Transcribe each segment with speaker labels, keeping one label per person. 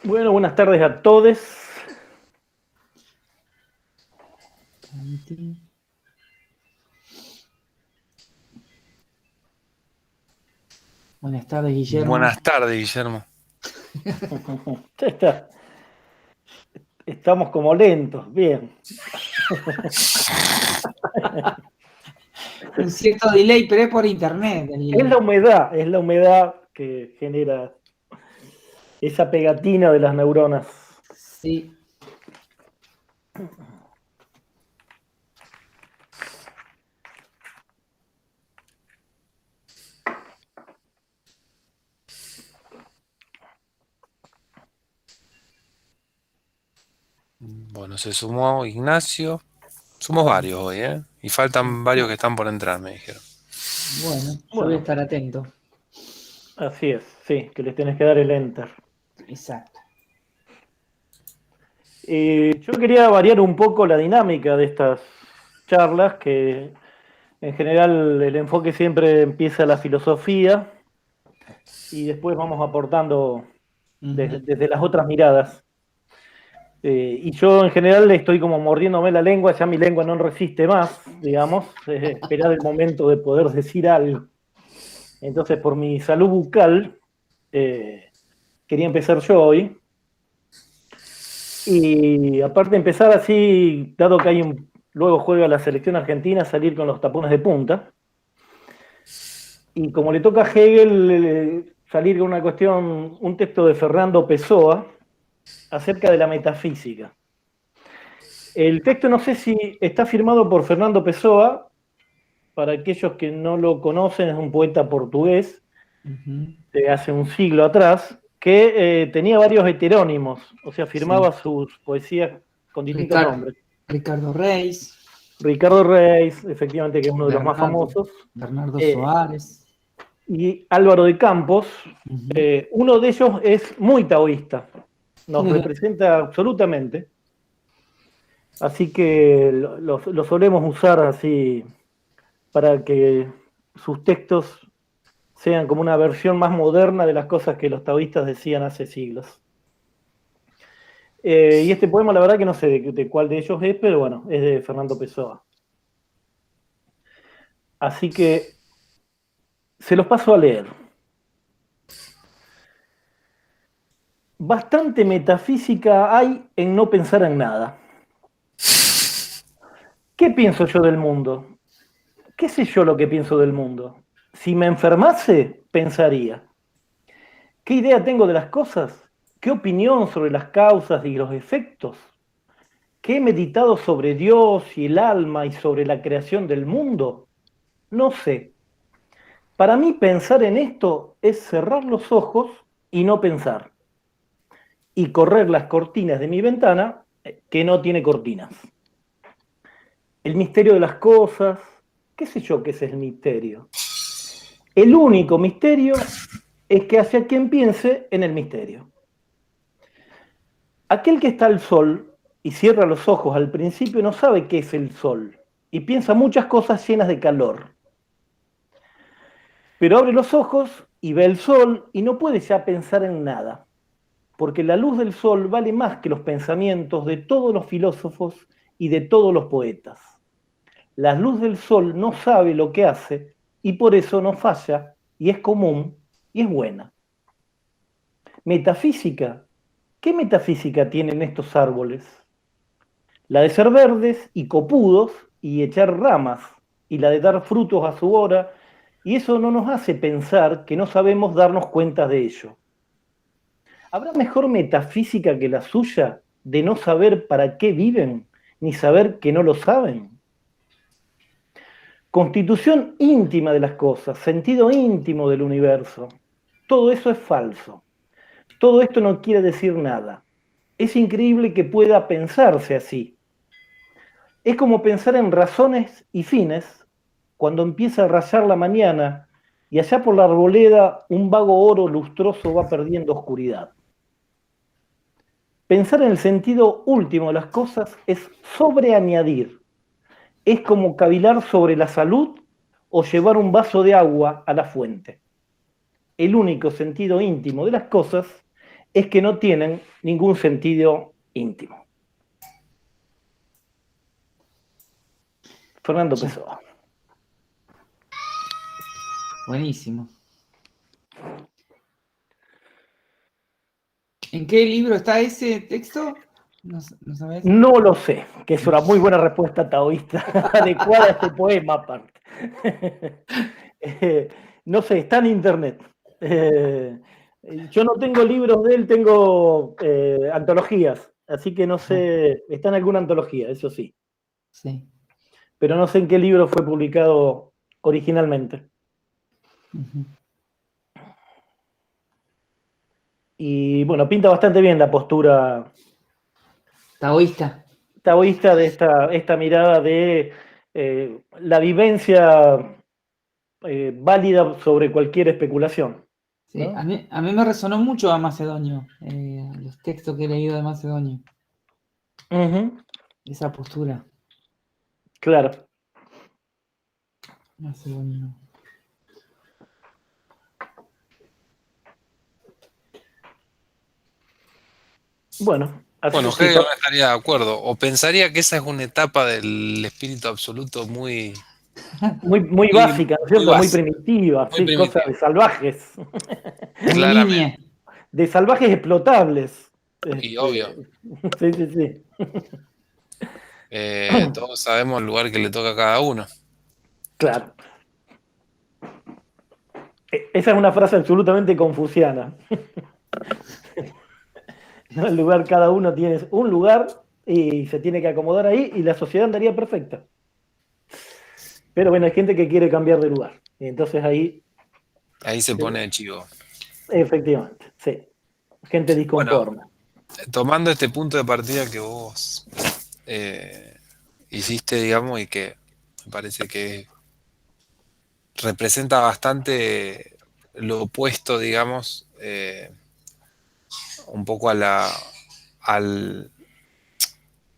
Speaker 1: Bueno, buenas tardes a todos.
Speaker 2: Buenas tardes, Guillermo.
Speaker 3: Buenas tardes, Guillermo.
Speaker 1: Ya está. Estamos como lentos, bien.
Speaker 2: Un cierto delay, pero es por internet, Guillermo.
Speaker 1: Es la humedad que genera esa pegatina de las neuronas.
Speaker 2: Sí.
Speaker 3: Bueno, se sumó Ignacio. Somos varios hoy, ¿eh? Y faltan varios que están por entrar, me dijeron.
Speaker 2: Bueno, yo voy a
Speaker 1: Bueno,
Speaker 2: estar atento.
Speaker 1: así es, sí, que les tenés que dar el enter.
Speaker 2: Exacto.
Speaker 1: Yo quería variar un poco la dinámica de estas charlas, que en general el enfoque siempre empieza a la filosofía y después vamos aportando
Speaker 2: Ujú.
Speaker 1: desde las otras miradas. Y yo en general estoy como mordiéndome la lengua, ya mi lengua no resiste más, digamos, esperar el momento de poder decir algo. Entonces, por mi salud bucal, quería empezar yo hoy. Y aparte empezar así, dado que luego juega la selección argentina, salir con los tapones de punta. Y como le toca a Hegel salir con una cuestión, un texto de Fernando Pessoa acerca de la metafísica. El texto no sé si está firmado por Fernando Pessoa. Para aquellos que no lo conocen, es un poeta portugués
Speaker 2: Ujú.
Speaker 1: de hace un siglo atrás que tenía varios heterónimos, o sea,
Speaker 2: Sí.
Speaker 1: firmaba sus poesías con distintos
Speaker 2: Ricardo,
Speaker 1: nombres.
Speaker 2: Ricardo Reis,
Speaker 1: Ricardo Reis, efectivamente, que es uno de los más
Speaker 2: Bernardo,
Speaker 1: famosos,
Speaker 2: Bernardo
Speaker 1: eh,
Speaker 2: Soares.
Speaker 1: y Álvaro de Campos.
Speaker 2: Ujú.
Speaker 1: Uno de ellos es muy taoísta, nos representa absolutamente, así que lo solemos usar así para que sus textos sean como una versión más moderna de las cosas que los taoístas decían hace siglos. Y este poema, la verdad que no sé de cuál de ellos es, pero bueno, es de Fernando Pessoa. Así que se los paso a leer. Bastante metafísica hay en no pensar en nada. ¿Qué pienso yo del mundo? ¿Qué sé yo lo que pienso del mundo? Si me enfermase, pensaría. ¿Qué idea tengo de las cosas? ¿Qué opinión sobre las causas y los efectos? ¿Qué he meditado sobre Dios y el alma y sobre la creación del mundo? No sé. Para mí pensar en esto es cerrar los ojos y no pensar. Y correr las cortinas de mi ventana, que no tiene cortinas. El misterio de las cosas, ¿qué sé yo qué es el misterio? El único misterio es que hacia quien piense en el misterio. Aquel que está al sol y cierra los ojos al principio no sabe qué es el sol y piensa muchas cosas llenas de calor. Pero abre los ojos y ve el sol y no puede ya pensar en nada, porque la luz del sol vale más que los pensamientos de todos los filósofos y de todos los poetas. La luz del sol no sabe lo que hace y por eso no falla y es común y es buena. Metafísica. ¿Qué metafísica tienen estos árboles? La de ser verdes y copudos y echar ramas, y la de dar frutos a su hora, y eso no nos hace pensar que no sabemos darnos cuenta de ello. ¿Habrá mejor metafísica que la suya de no saber para qué viven, ni saber que no lo saben? Constitución íntima de las cosas, sentido íntimo del universo. Todo eso es falso. Todo esto no quiere decir nada. Es increíble que pueda pensarse así. Es como pensar en razones y fines cuando empieza a rayar la mañana y allá por la arboleda un vago oro lustroso va perdiendo oscuridad. Pensar en el sentido último de las cosas es sobreañadir. Es como cavilar sobre la salud o llevar un vaso de agua a la fuente. El único sentido íntimo de las cosas es que no tienen ningún sentido íntimo. Fernando
Speaker 2: Ya.
Speaker 1: Pessoa.
Speaker 2: Buenísimo. ¿En qué libro está ese texto? ¿No sabes?
Speaker 1: No lo sé, que es una muy buena respuesta taoísta, adecuada a este poema aparte. No sé, está en internet. Yo no tengo libros de él, tengo antologías, así que no sé, está en alguna antología, eso sí,
Speaker 2: Sí.
Speaker 1: pero no sé en qué libro fue publicado originalmente.
Speaker 2: Ujú.
Speaker 1: Y bueno, pinta bastante bien la postura
Speaker 2: Taoísta.
Speaker 1: taoísta de esta mirada de la vivencia válida sobre cualquier especulación.
Speaker 2: Sí,
Speaker 1: ¿No?
Speaker 2: a mí me resonó mucho a Macedonio, los textos que he leído de Macedonio,
Speaker 1: Ujú,
Speaker 2: esa postura.
Speaker 1: claro.
Speaker 2: Macedonio.
Speaker 1: Bueno,
Speaker 3: Bueno,
Speaker 1: así
Speaker 3: Hegel no estaría de acuerdo, o pensaría que esa es una etapa del espíritu absoluto muy,
Speaker 1: muy
Speaker 3: muy,
Speaker 1: básica, ¿no es
Speaker 3: muy
Speaker 1: cierto? Muy
Speaker 3: básica,
Speaker 1: primitiva,
Speaker 3: muy
Speaker 1: sí, cosas
Speaker 3: primitiva.
Speaker 1: de salvajes,
Speaker 2: Muy
Speaker 3: Claramente,
Speaker 2: niña.
Speaker 1: de salvajes explotables.
Speaker 3: y obvio.
Speaker 1: Sí, sí, sí.
Speaker 3: Todos sabemos el lugar que le toca a cada uno.
Speaker 1: Claro. Esa es una frase absolutamente confuciana. ¿No? El lugar, cada uno tiene un lugar y se tiene que acomodar ahí y la sociedad andaría perfecta. Pero bueno, hay gente que quiere cambiar de lugar. Y entonces ahí,
Speaker 3: Ahí se pone chivo.
Speaker 1: efectivamente, sí. Gente
Speaker 3: Bueno,
Speaker 1: disconforme.
Speaker 3: tomando este punto de partida que vos hiciste, digamos, y que me parece que representa bastante lo opuesto, digamos, un poco al,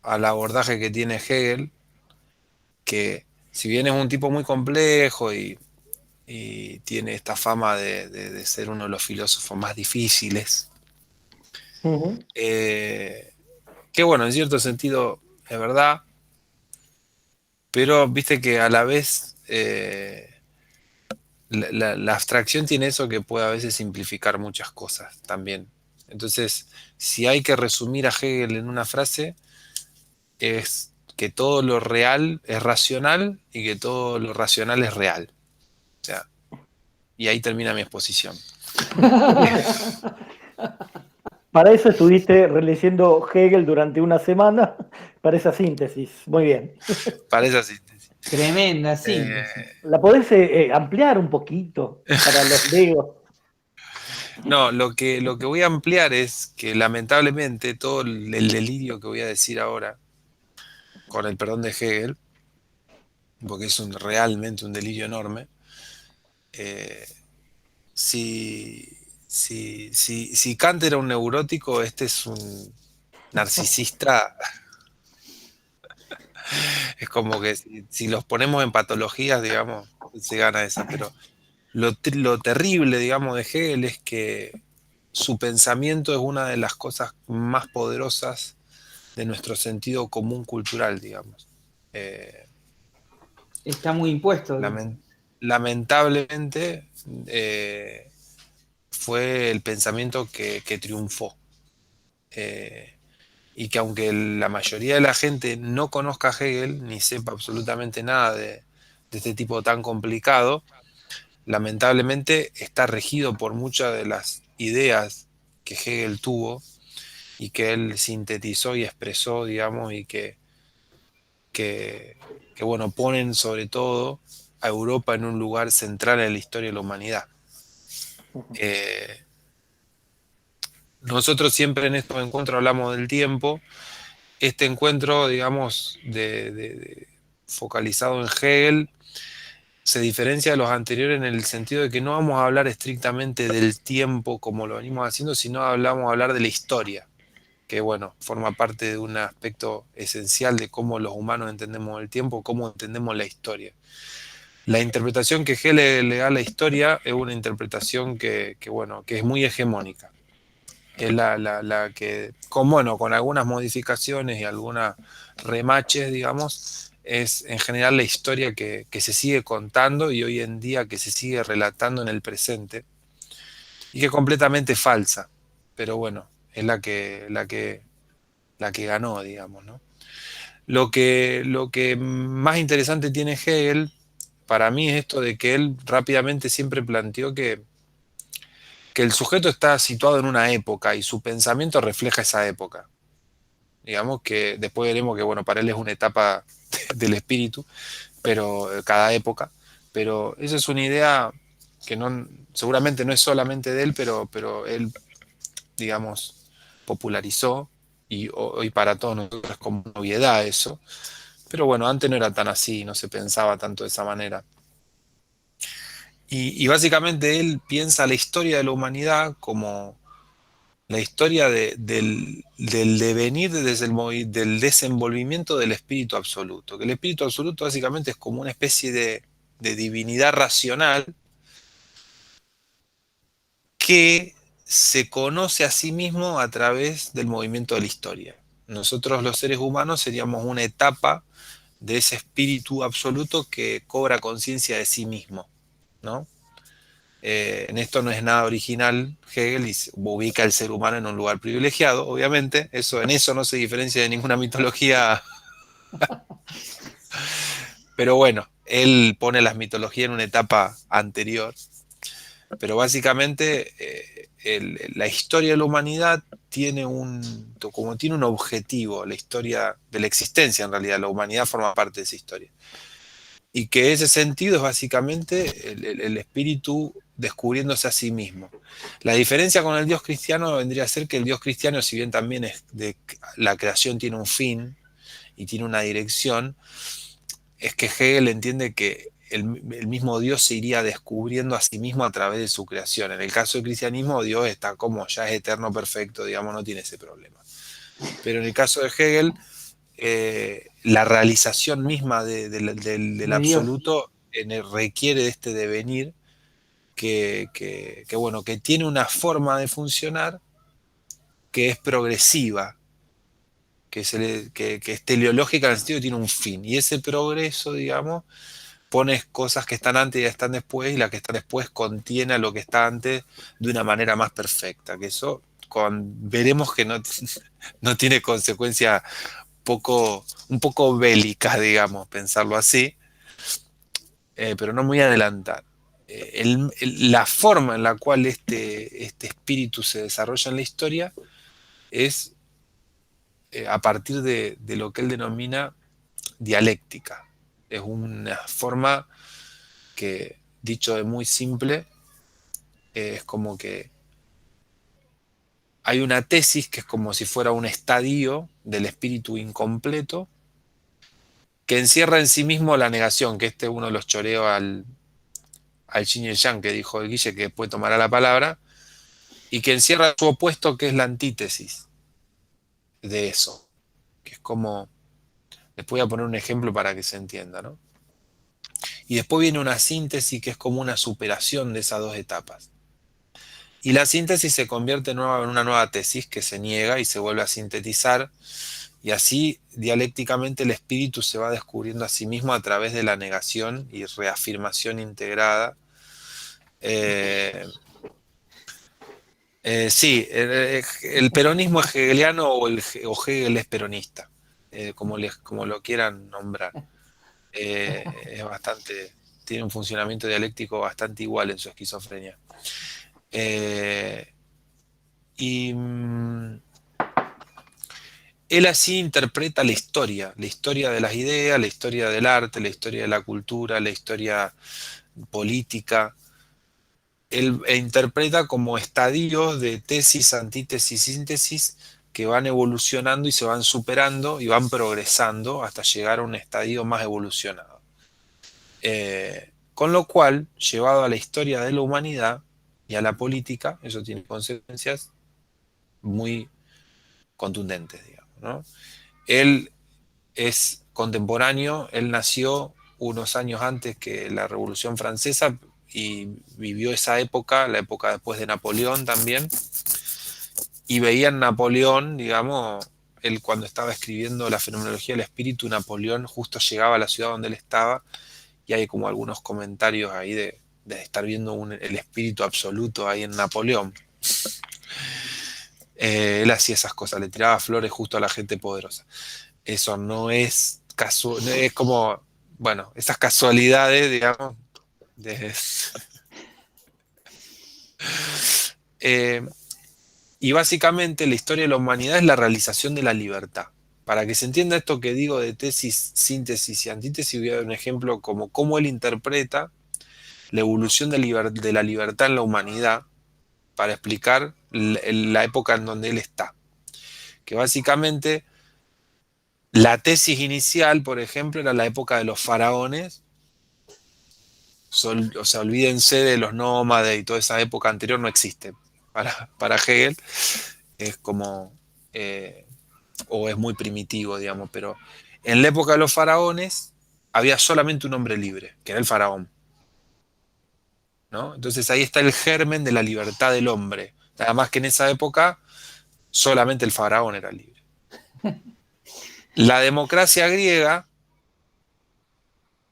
Speaker 3: al abordaje que tiene Hegel, que si bien es un tipo muy complejo y tiene esta fama de ser uno de los filósofos más difíciles,
Speaker 1: Ujú.
Speaker 3: que bueno, en cierto sentido es verdad, pero viste que a la vez la abstracción tiene eso que puede a veces simplificar muchas cosas también. Entonces, si hay que resumir a Hegel en una frase, es que todo lo real es racional y que todo lo racional es real. O sea, y ahí termina mi exposición.
Speaker 1: Para eso estuviste releyendo Hegel durante una semana, para esa síntesis. Muy bien.
Speaker 3: Para esa síntesis.
Speaker 2: Tremenda
Speaker 3: Eh,
Speaker 2: síntesis.
Speaker 1: ¿La podés ampliar un poquito para los legos?
Speaker 3: no, lo que voy a ampliar es que lamentablemente todo el delirio que voy a decir ahora, con el perdón de Hegel, porque es realmente un delirio enorme, eh, si Kant era un neurótico, este es un narcisista. Es como que si los ponemos en patologías, digamos, se gana esa. Pero lo terrible, digamos, de Hegel es que su pensamiento es una de las cosas más poderosas de nuestro sentido común cultural, digamos. Eh,
Speaker 2: Está muy impuesto.
Speaker 3: lamen- Lamentablemente fue el pensamiento que triunfó. Eh, y que aunque la mayoría de la gente no conozca a Hegel ni sepa absolutamente nada de este tipo tan complicado, lamentablemente está regido por muchas de las ideas que Hegel tuvo y que él sintetizó y expresó, digamos, y que, bueno, ponen sobre todo a Europa en un lugar central en la historia de la humanidad. Eh, Nosotros siempre en estos encuentros hablamos del tiempo. Este encuentro, digamos, focalizado en Hegel, se diferencia de los anteriores en el sentido de que no vamos a hablar estrictamente del tiempo como lo venimos haciendo, sino vamos a hablar de la historia, que bueno, forma parte de un aspecto esencial de cómo los humanos entendemos el tiempo, cómo entendemos la historia. La interpretación que Hegel le da a la historia es una interpretación bueno, que es muy hegemónica. es la que, con algunas modificaciones y algunas remaches, digamos, es en general la historia que se sigue contando y hoy en día que se sigue relatando en el presente y que es completamente falsa, pero bueno, es la que ganó, digamos, ¿no? Lo que más interesante tiene Hegel, para mí, es esto de que él rápidamente siempre planteó que el sujeto está situado en una época y su pensamiento refleja esa época. Digamos que después veremos que, bueno, para él es una etapa del espíritu, pero cada época. Pero esa es una idea que no, seguramente no es solamente de él, pero él, digamos, popularizó y hoy para todos nosotros es como novedad eso. Pero bueno, antes no era tan así, no se pensaba tanto de esa manera. Y básicamente él piensa la historia de la humanidad como la historia del devenir desde del desenvolvimiento del espíritu absoluto. Que el espíritu absoluto básicamente es como una especie de divinidad racional que se conoce a sí mismo a través del movimiento de la historia. Nosotros los seres humanos seríamos una etapa de ese espíritu absoluto que cobra conciencia de sí mismo, ¿no? En esto no es nada original Hegel y ubica al ser humano en un lugar privilegiado, obviamente. En eso no se diferencia de ninguna mitología, pero bueno, él pone las mitologías en una etapa anterior. Pero básicamente la historia de la humanidad como tiene un objetivo, la historia de la existencia en realidad, la humanidad forma parte de esa historia. Y que ese sentido es básicamente el espíritu descubriéndose a sí mismo. La diferencia con el Dios cristiano vendría a ser que el Dios cristiano, si bien también la creación tiene un fin y tiene una dirección, es que Hegel entiende que el mismo Dios se iría descubriendo a sí mismo a través de su creación. En el caso del cristianismo, Dios está como ya es eterno, perfecto, digamos, no tiene ese problema. Pero en el caso de Hegel, la realización misma del
Speaker 2: de Dios.
Speaker 3: absoluto requiere de este devenir bueno, que tiene una forma de funcionar que es progresiva, que es teleológica en el sentido que tiene un fin. Y ese progreso, digamos, pones cosas que están antes y están después, y las que están después contiene a lo que está antes de una manera más perfecta. Que eso veremos que no, no tiene consecuencias un poco bélicas, digamos, pensarlo así, pero no me voy a adelantar. La forma en la cual este espíritu se desarrolla en la historia es a partir de lo que él denomina dialéctica. Es una forma que, dicho de muy simple, es como que hay una tesis que es como si fuera un estadio del espíritu incompleto que encierra en sí mismo la negación, que este es uno de los choreos al yin y el yang que dijo el Guille, que después tomará la palabra, y que encierra su opuesto, que es la antítesis de eso, que es como, les voy a poner un ejemplo para que se entienda, ¿no? Y después viene una síntesis que es como una superación de esas dos etapas. Y la síntesis se convierte en una nueva tesis que se niega y se vuelve a sintetizar, y así dialécticamente el espíritu se va descubriendo a sí mismo a través de la negación y reafirmación integrada. Sí, el peronismo es hegeliano o Hegel es peronista, como lo quieran nombrar. Es bastante, tiene un funcionamiento dialéctico bastante igual en su esquizofrenia. Eh, y él así interpreta la historia de las ideas, la historia del arte, la historia de la cultura, la historia política. Él interpreta como estadios de tesis, antítesis, síntesis que van evolucionando y se van superando y van progresando hasta llegar a un estadio más evolucionado. Con lo cual, llevado a la historia de la humanidad y a la política, eso tiene consecuencias muy contundentes, digamos, ¿no? Él es contemporáneo, él nació unos años antes que la Revolución Francesa y vivió esa época, la época después de Napoleón también, y veía en Napoleón, digamos, él cuando estaba escribiendo la fenomenología del espíritu, Napoleón justo llegaba a la ciudad donde él estaba, y hay como algunos comentarios ahí de estar viendo el espíritu absoluto ahí en Napoleón. Él hacía esas cosas, le tiraba flores justo a la gente poderosa. Eso no es casual, es como, bueno, esas casualidades, digamos, de, eh, y básicamente la historia de la humanidad es la realización de la libertad. Para que se entienda esto que digo de tesis, síntesis y antítesis, voy a dar un ejemplo como cómo él interpreta la evolución de la libertad en la humanidad para explicar la época en donde él está. Que básicamente la tesis inicial, por ejemplo, era la época de los faraones. O sea, olvídense de los nómades y toda esa época anterior, no existe para Hegel. Es como, o es muy primitivo, digamos, pero en la época de los faraones había solamente un hombre libre, que era el faraón, ¿no? Entonces ahí está el germen de la libertad del hombre. Nada más que en esa época solamente el faraón era libre. La democracia griega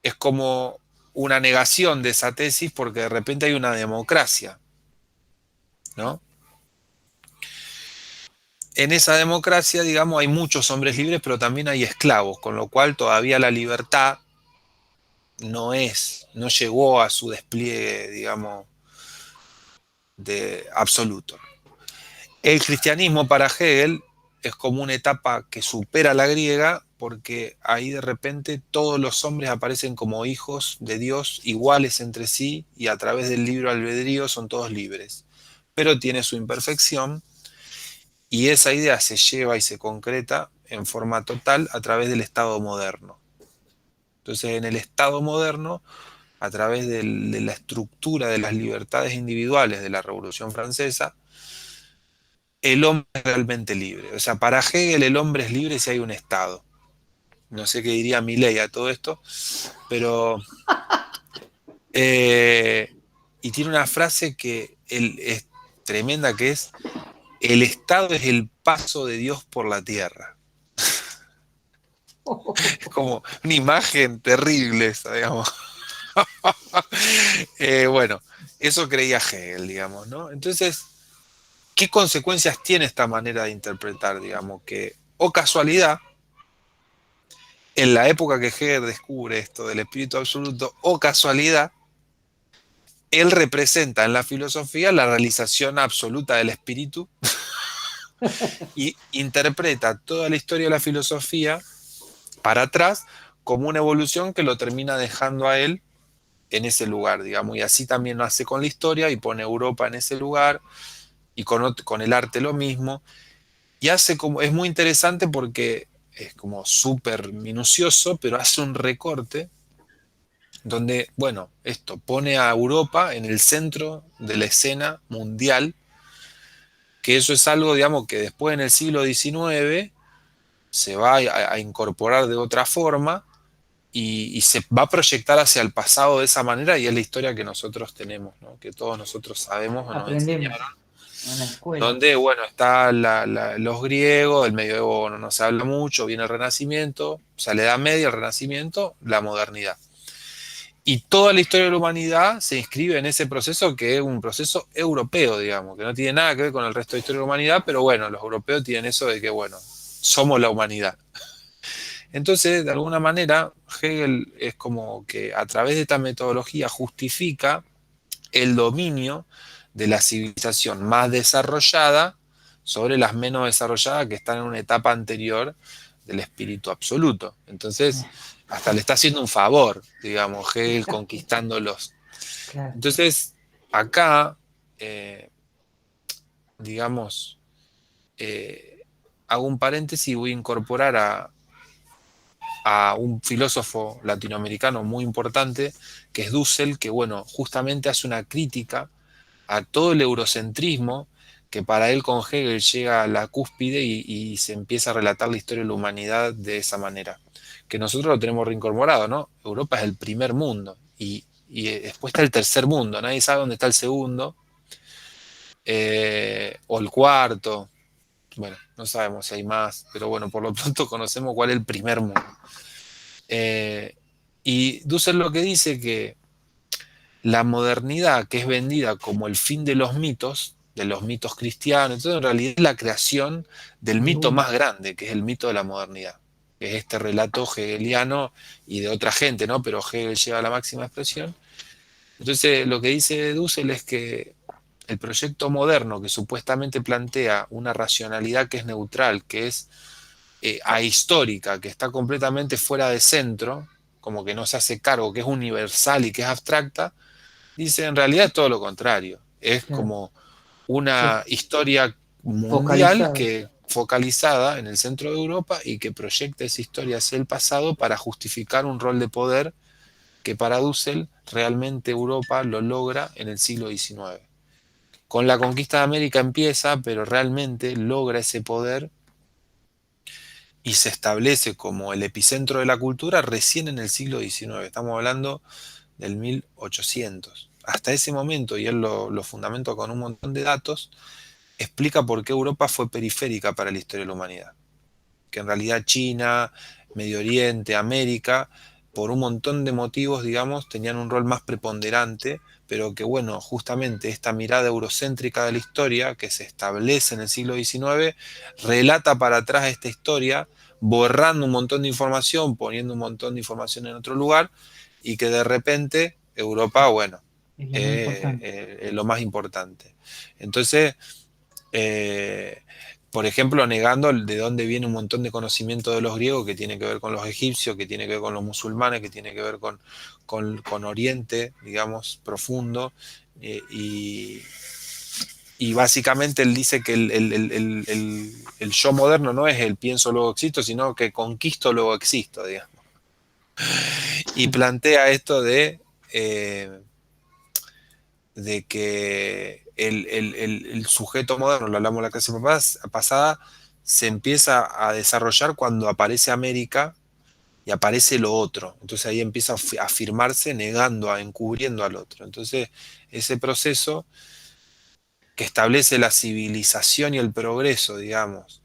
Speaker 3: es como una negación de esa tesis porque de repente hay una democracia, ¿no? En esa democracia, digamos, hay muchos hombres libres, pero también hay esclavos, con lo cual todavía la libertad no llegó a su despliegue, digamos, de absoluto. El cristianismo para Hegel es como una etapa que supera la griega, porque ahí de repente todos los hombres aparecen como hijos de Dios, iguales entre sí, y a través del libre albedrío son todos libres. Pero tiene su imperfección, y esa idea se lleva y se concreta en forma total a través del Estado moderno. Entonces, en el Estado moderno, a través de la estructura de las libertades individuales de la Revolución Francesa, el hombre es realmente libre. O sea, para Hegel el hombre es libre si hay un Estado. No sé qué diría Milei a todo esto, pero... y tiene una frase que es tremenda, que es, el Estado es el paso de Dios por la tierra. Es como una imagen terrible esa, digamos. Bueno, eso creía Hegel, digamos, ¿no? Entonces, ¿qué consecuencias tiene esta manera de interpretar, digamos? Que, o casualidad, en la época que Hegel descubre esto del espíritu absoluto, o casualidad, él representa en la filosofía la realización absoluta del espíritu y interpreta toda la historia de la filosofía para atrás como una evolución que lo termina dejando a él en ese lugar, digamos, y así también lo hace con la historia y pone a Europa en ese lugar y con el arte lo mismo, y hace como, es muy interesante porque es como súper minucioso, pero hace un recorte donde, bueno, esto pone a Europa en el centro de la escena mundial, que eso es algo, digamos, que después en el siglo XIX se va a incorporar de otra forma y se va a proyectar hacia el pasado de esa manera, y es la historia que nosotros tenemos, ¿no? Que todos nosotros sabemos o nos
Speaker 2: Aprendemos
Speaker 3: enseñaron,
Speaker 2: en la escuela.
Speaker 3: donde, bueno, está los griegos, el medioevo no se habla mucho, viene el Renacimiento, o sea, la Edad Media, el Renacimiento, la modernidad. Y toda la historia de la humanidad se inscribe en ese proceso, que es un proceso europeo, digamos, que no tiene nada que ver con el resto de la historia de la humanidad, pero bueno, los europeos tienen eso de que, bueno, somos la humanidad. Entonces, de alguna manera, Hegel es como que a través de esta metodología justifica el dominio de la civilización más desarrollada sobre las menos desarrolladas que están en una etapa anterior del espíritu absoluto. Entonces, hasta le está haciendo un favor, digamos, Hegel conquistándolos.
Speaker 2: Claro.
Speaker 3: Entonces, acá, digamos, hago un paréntesis y voy a incorporar a un filósofo latinoamericano muy importante, que es Dussel, que, bueno, justamente hace una crítica a todo el eurocentrismo, que para él con Hegel llega a la cúspide y se empieza a relatar la historia de la humanidad de esa manera. Que nosotros lo tenemos reincorporado, ¿no? Europa es el primer mundo y después está el tercer mundo, nadie sabe dónde está el segundo o el cuarto. bueno, no sabemos si hay más, pero bueno, por lo pronto conocemos cuál es el primer mundo. Y Dussel lo que dice que la modernidad, que es vendida como el fin de los mitos cristianos, entonces en realidad es la creación del mito más grande, que es el mito de la modernidad, que es este relato hegeliano y de otra gente, ¿no? Pero Hegel lleva a la máxima expresión. Entonces lo que dice Dussel es que el proyecto moderno que supuestamente plantea una racionalidad que es neutral, que es ahistórica, que está completamente fuera de centro, como que no se hace cargo, que es universal y que es abstracta, dice en realidad es todo lo contrario. Es
Speaker 2: Claro.
Speaker 3: como una
Speaker 2: Sí,
Speaker 3: historia mundial
Speaker 2: focalizado.
Speaker 3: que focalizada en el centro de Europa y que proyecta esa historia hacia el pasado para justificar un rol de poder que para Dussel realmente Europa lo logra en el siglo XIX. Con la conquista de América empieza, pero realmente logra ese poder y se establece como el epicentro de la cultura recién en el siglo XIX. Estamos hablando del 1800. Hasta ese momento, y él lo fundamenta con un montón de datos, explica por qué Europa fue periférica para la historia de la humanidad. Que en realidad China, Medio Oriente, América, por un montón de motivos, digamos, tenían un rol más preponderante, pero que bueno, justamente esta mirada eurocéntrica de la historia que se establece en el siglo XIX, relata para atrás esta historia, borrando un montón de información, poniendo un montón de información en otro lugar, y que de repente Europa, bueno,
Speaker 2: Es lo más importante.
Speaker 3: es lo más importante. Entonces, eh, por ejemplo, negando de dónde viene un montón de conocimiento de los griegos que tiene que ver con los egipcios, que tiene que ver con los musulmanes, que tiene que ver con Oriente, digamos, profundo. Y básicamente él dice que el yo moderno no es el pienso luego existo, sino que conquisto luego existo, digamos. Y plantea esto de que el sujeto moderno, lo hablamos la clase pasada, se empieza a desarrollar cuando aparece América y aparece lo otro. Entonces ahí empieza a afirmarse negando, a encubriendo al otro. Entonces ese proceso que establece la civilización y el progreso, digamos,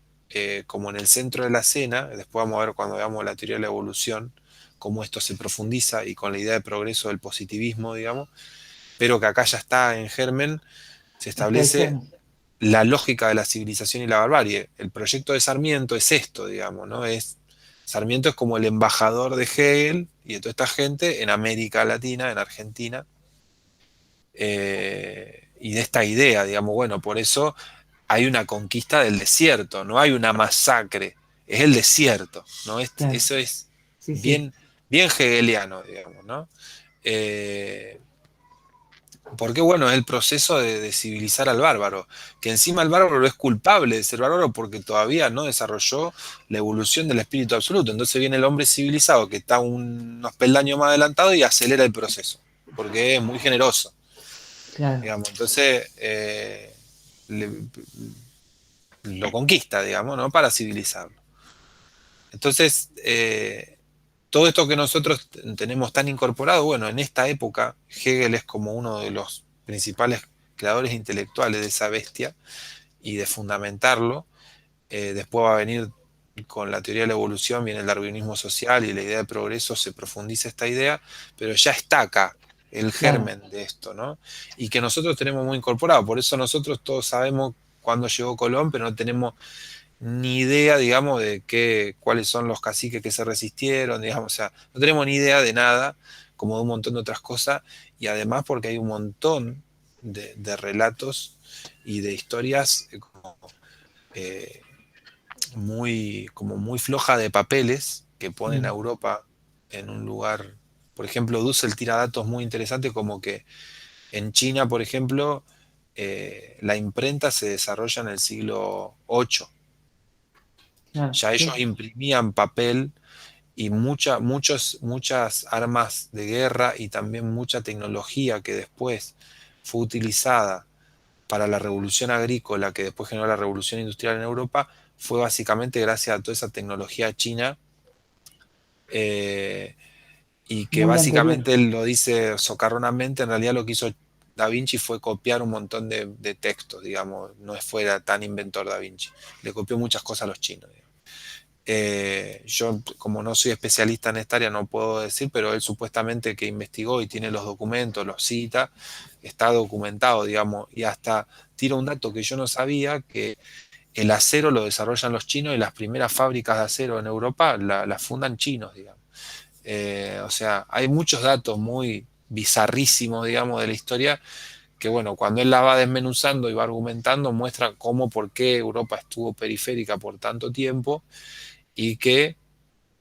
Speaker 3: como en el centro de la escena, después vamos a ver cuando veamos la teoría de la evolución, cómo esto se profundiza y con la idea de progreso del positivismo, digamos, pero que acá ya está en germen, se
Speaker 2: Está el
Speaker 3: establece
Speaker 2: germen.
Speaker 3: la lógica de la civilización y la barbarie. El proyecto de Sarmiento es esto, digamos, ¿no? Sarmiento es como el embajador de Hegel y de toda esta gente en América Latina, en Argentina, y de esta idea, digamos, bueno, por eso hay una conquista del desierto, no hay una masacre, es el desierto, ¿no?
Speaker 2: Claro.
Speaker 3: Eso es
Speaker 2: Sí, sí.
Speaker 3: bien, bien hegeliano, digamos, ¿no? Eh, Porque bueno, es el proceso de civilizar al bárbaro, que encima el bárbaro es culpable de ser bárbaro porque todavía no desarrolló la evolución del espíritu absoluto. Entonces viene el hombre civilizado que está unos peldaños más adelantado y acelera el proceso, porque es muy generoso,
Speaker 2: Claro.
Speaker 3: digamos. Entonces le- lo conquista, digamos, ¿no? Para civilizarlo. Entonces, todo esto que nosotros tenemos tan incorporado, bueno, en esta época Hegel es como uno de los principales creadores intelectuales de esa bestia y de fundamentarlo. Después va a venir con la teoría de la evolución, viene el darwinismo social y la idea de progreso, se profundiza esta idea, pero ya está acá el
Speaker 2: Claro.
Speaker 3: germen de esto, ¿no? Y que nosotros tenemos muy incorporado, por eso nosotros todos sabemos cuándo llegó Colón, pero no tenemos ni idea, digamos, de cuáles son los caciques que se resistieron, digamos, o sea, no tenemos ni idea de nada, como de un montón de otras cosas, y además porque hay un montón de relatos y de historias eh, como muy floja de papeles que ponen a
Speaker 2: Mm.
Speaker 3: Europa en un lugar. Por ejemplo, Dussel tira datos muy interesantes como que en China, por ejemplo, la imprenta se desarrolla en el siglo VIII.
Speaker 2: Claro.
Speaker 3: Ya ellos
Speaker 2: Sí.
Speaker 3: imprimían papel y muchas armas de guerra y también mucha tecnología que después fue utilizada para la revolución agrícola que después generó la revolución industrial en Europa, fue básicamente gracias a toda esa tecnología china, eh, y que
Speaker 2: Muy anterior.
Speaker 3: básicamente él lo dice socarronamente, en realidad lo que hizo Da Vinci fue copiar un montón de textos, digamos, no fuera tan inventor Da Vinci, le copió muchas cosas a los chinos, digamos. Yo, como no soy especialista en esta área, no puedo decir, pero él supuestamente que investigó y tiene los documentos, los cita, está documentado, digamos, y hasta tira un dato que yo no sabía, que el acero lo desarrollan los chinos y las primeras fábricas de acero en Europa las fundan chinos, digamos. O sea, hay muchos datos muy bizarrísimos, digamos, de la historia, que bueno, cuando él la va desmenuzando y va argumentando, muestra cómo, por qué Europa estuvo periférica por tanto tiempo y que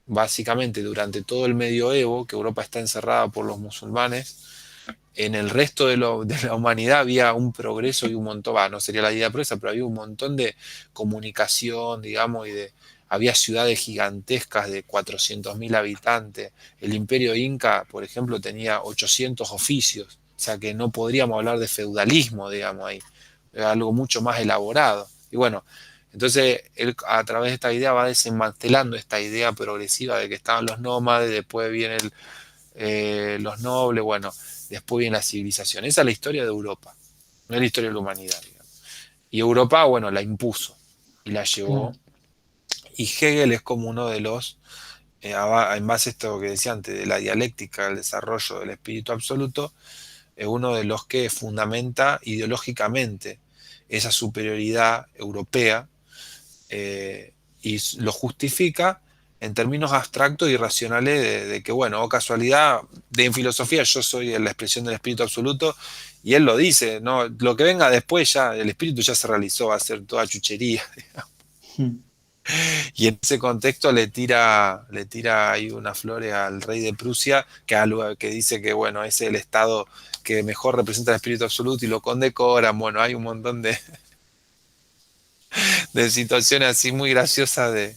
Speaker 3: básicamente durante todo el medioevo, que Europa está encerrada por los musulmanes, en el resto de la humanidad había un progreso y un montón, no sería la idea progresa, pero había un montón de comunicación, digamos, había ciudades gigantescas de 400.000 habitantes. El imperio inca, por ejemplo, tenía 800 oficios, o sea que no podríamos hablar de feudalismo, digamos, ahí. Era algo mucho más elaborado. Y bueno, entonces él a través de esta idea va desmantelando esta idea progresiva de que estaban los nómades, después vienen los nobles, bueno, después viene la civilización. Esa es la historia de Europa, no es la historia de la humanidad, digamos. Y Europa, bueno, la impuso y la llevó.
Speaker 2: Claro.
Speaker 3: Y Hegel es como uno de los, en base a esto que decía antes, de la dialéctica, el desarrollo del espíritu absoluto, es uno de los que fundamenta ideológicamente esa superioridad europea, y lo justifica en términos abstractos y racionales de que, bueno, oh casualidad, en filosofía yo soy la expresión del espíritu absoluto, y él lo dice, ¿no? Lo que venga después ya, el espíritu ya se realizó, va a ser toda chuchería.
Speaker 2: Mm.
Speaker 3: Y en ese contexto le tira ahí unas flores al rey de Prusia, que dice que, bueno, ese es el estado que mejor representa el espíritu absoluto y lo condecoran. Bueno, hay un montón de situaciones así muy graciosas de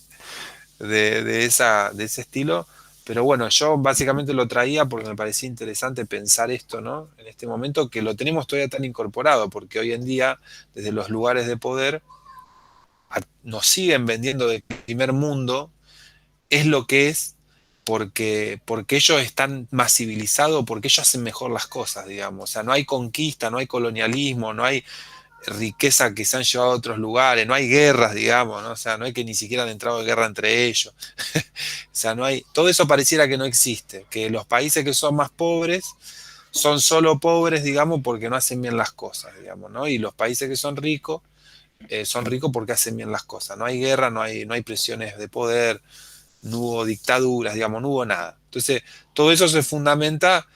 Speaker 3: ese estilo. Pero bueno, yo básicamente lo traía porque me parecía interesante pensar esto, ¿no? En este momento que lo tenemos todavía tan incorporado, porque hoy en día, desde los lugares de poder, nos siguen vendiendo de primer mundo, es lo que es, porque ellos están más civilizados, porque ellos hacen mejor las cosas, digamos. O sea, no hay conquista, no hay colonialismo, no hay riqueza que se han llevado a otros lugares, no hay guerras, digamos, ¿no? O sea, no hay que ni siquiera han entrado en guerra entre ellos. O sea, no hay, todo eso pareciera que no existe, que los países que son más pobres son solo pobres, digamos, porque no hacen bien las cosas, digamos, ¿no? Y los países que son ricos porque hacen bien las cosas. No hay guerra, no hay presiones de poder, no hubo dictaduras, digamos, no hubo nada. Entonces, todo eso se fundamenta,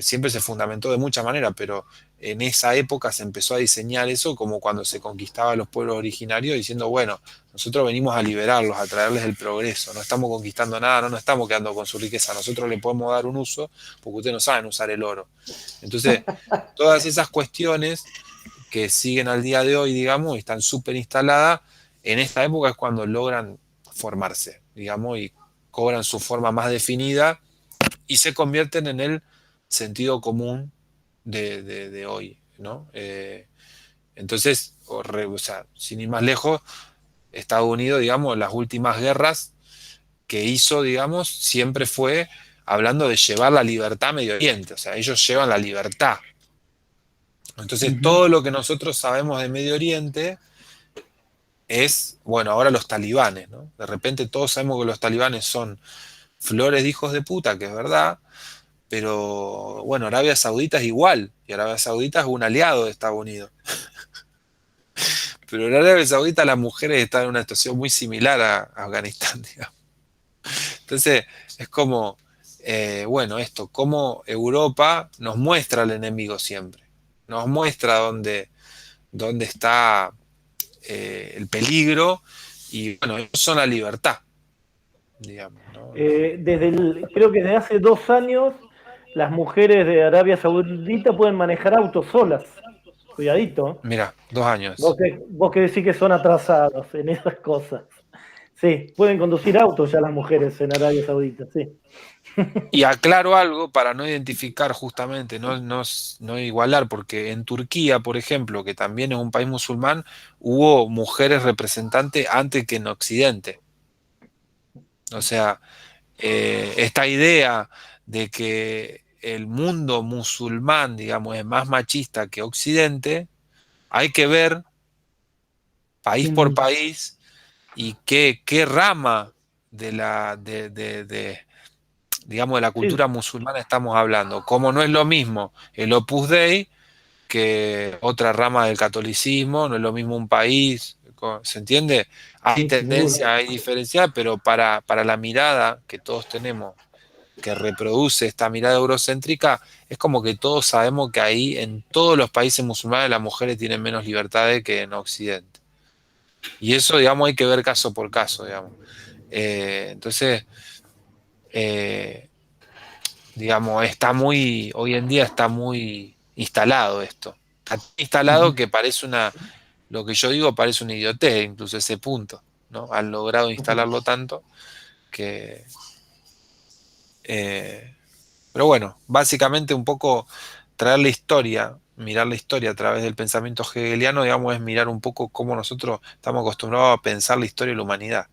Speaker 3: siempre se fundamentó de muchas maneras, pero en esa época se empezó a diseñar eso como cuando se conquistaba a los pueblos originarios, diciendo, bueno, nosotros venimos a liberarlos, a traerles el progreso, no estamos conquistando nada, no nos estamos quedando con su riqueza, nosotros le podemos dar un uso porque ustedes no saben usar el oro. Entonces, todas esas cuestiones que siguen al día de hoy, digamos, y están súper instaladas, en esta época es cuando logran formarse, digamos, y cobran su forma más definida y se convierten en el sentido común de hoy, ¿no? Entonces, o sea, sin ir más lejos, Estados Unidos, digamos, las últimas guerras que hizo, digamos, siempre fue hablando de llevar la libertad a Medio Oriente, o sea, ellos llevan la libertad. Entonces,
Speaker 2: Ujú.
Speaker 3: todo lo que nosotros sabemos de Medio Oriente es, bueno, ahora los talibanes, ¿no? De repente todos sabemos que los talibanes son flores de hijos de puta, que es verdad, pero bueno, Arabia Saudita es igual, y Arabia Saudita es un aliado de Estados Unidos. Pero en Arabia Saudita las mujeres están en una situación muy similar a Afganistán, digamos. Entonces, es como, bueno, esto, cómo Europa nos muestra al enemigo siempre, nos muestra dónde está el peligro, y bueno, ellos son la libertad, digamos, ¿no?
Speaker 1: Creo que desde hace 2 años las mujeres de Arabia Saudita pueden manejar autos solas. Cuidadito.
Speaker 3: Mira, 2 años.
Speaker 1: Vos que decís que son atrasados en esas cosas. Sí, pueden conducir autos ya las mujeres en Arabia Saudita, sí.
Speaker 3: Y aclaro algo para no identificar justamente, no igualar, porque en Turquía, por ejemplo, que también es un país musulmán, hubo mujeres representantes antes que en Occidente. O sea, esta idea de que el mundo musulmán, digamos, es más machista que Occidente, hay que ver país
Speaker 2: Sin
Speaker 3: por
Speaker 2: duda.
Speaker 3: país y qué rama digamos, de la
Speaker 1: Sí,
Speaker 3: cultura musulmana estamos hablando. Como no es lo mismo el Opus Dei que otra rama del catolicismo, no es lo mismo un país, ¿se entiende? Hay
Speaker 2: Sí, sin duda.
Speaker 3: tendencia, hay diferencia, pero para la mirada que todos tenemos, que reproduce esta mirada eurocéntrica, es como que todos sabemos que ahí en todos los países musulmanes las mujeres tienen menos libertades que en Occidente. Y eso, digamos, hay que ver caso por caso, digamos. Entonces, eh, digamos, hoy en día está muy instalado esto. Está tan instalado
Speaker 2: Ujú.
Speaker 3: que parece lo que yo digo parece una idiotez, incluso ese punto, ¿no? Han logrado instalarlo tanto que... eh, pero bueno, básicamente un poco traer la historia, mirar la historia a través del pensamiento hegeliano, digamos, es mirar un poco cómo nosotros estamos acostumbrados a pensar la historia de la humanidad,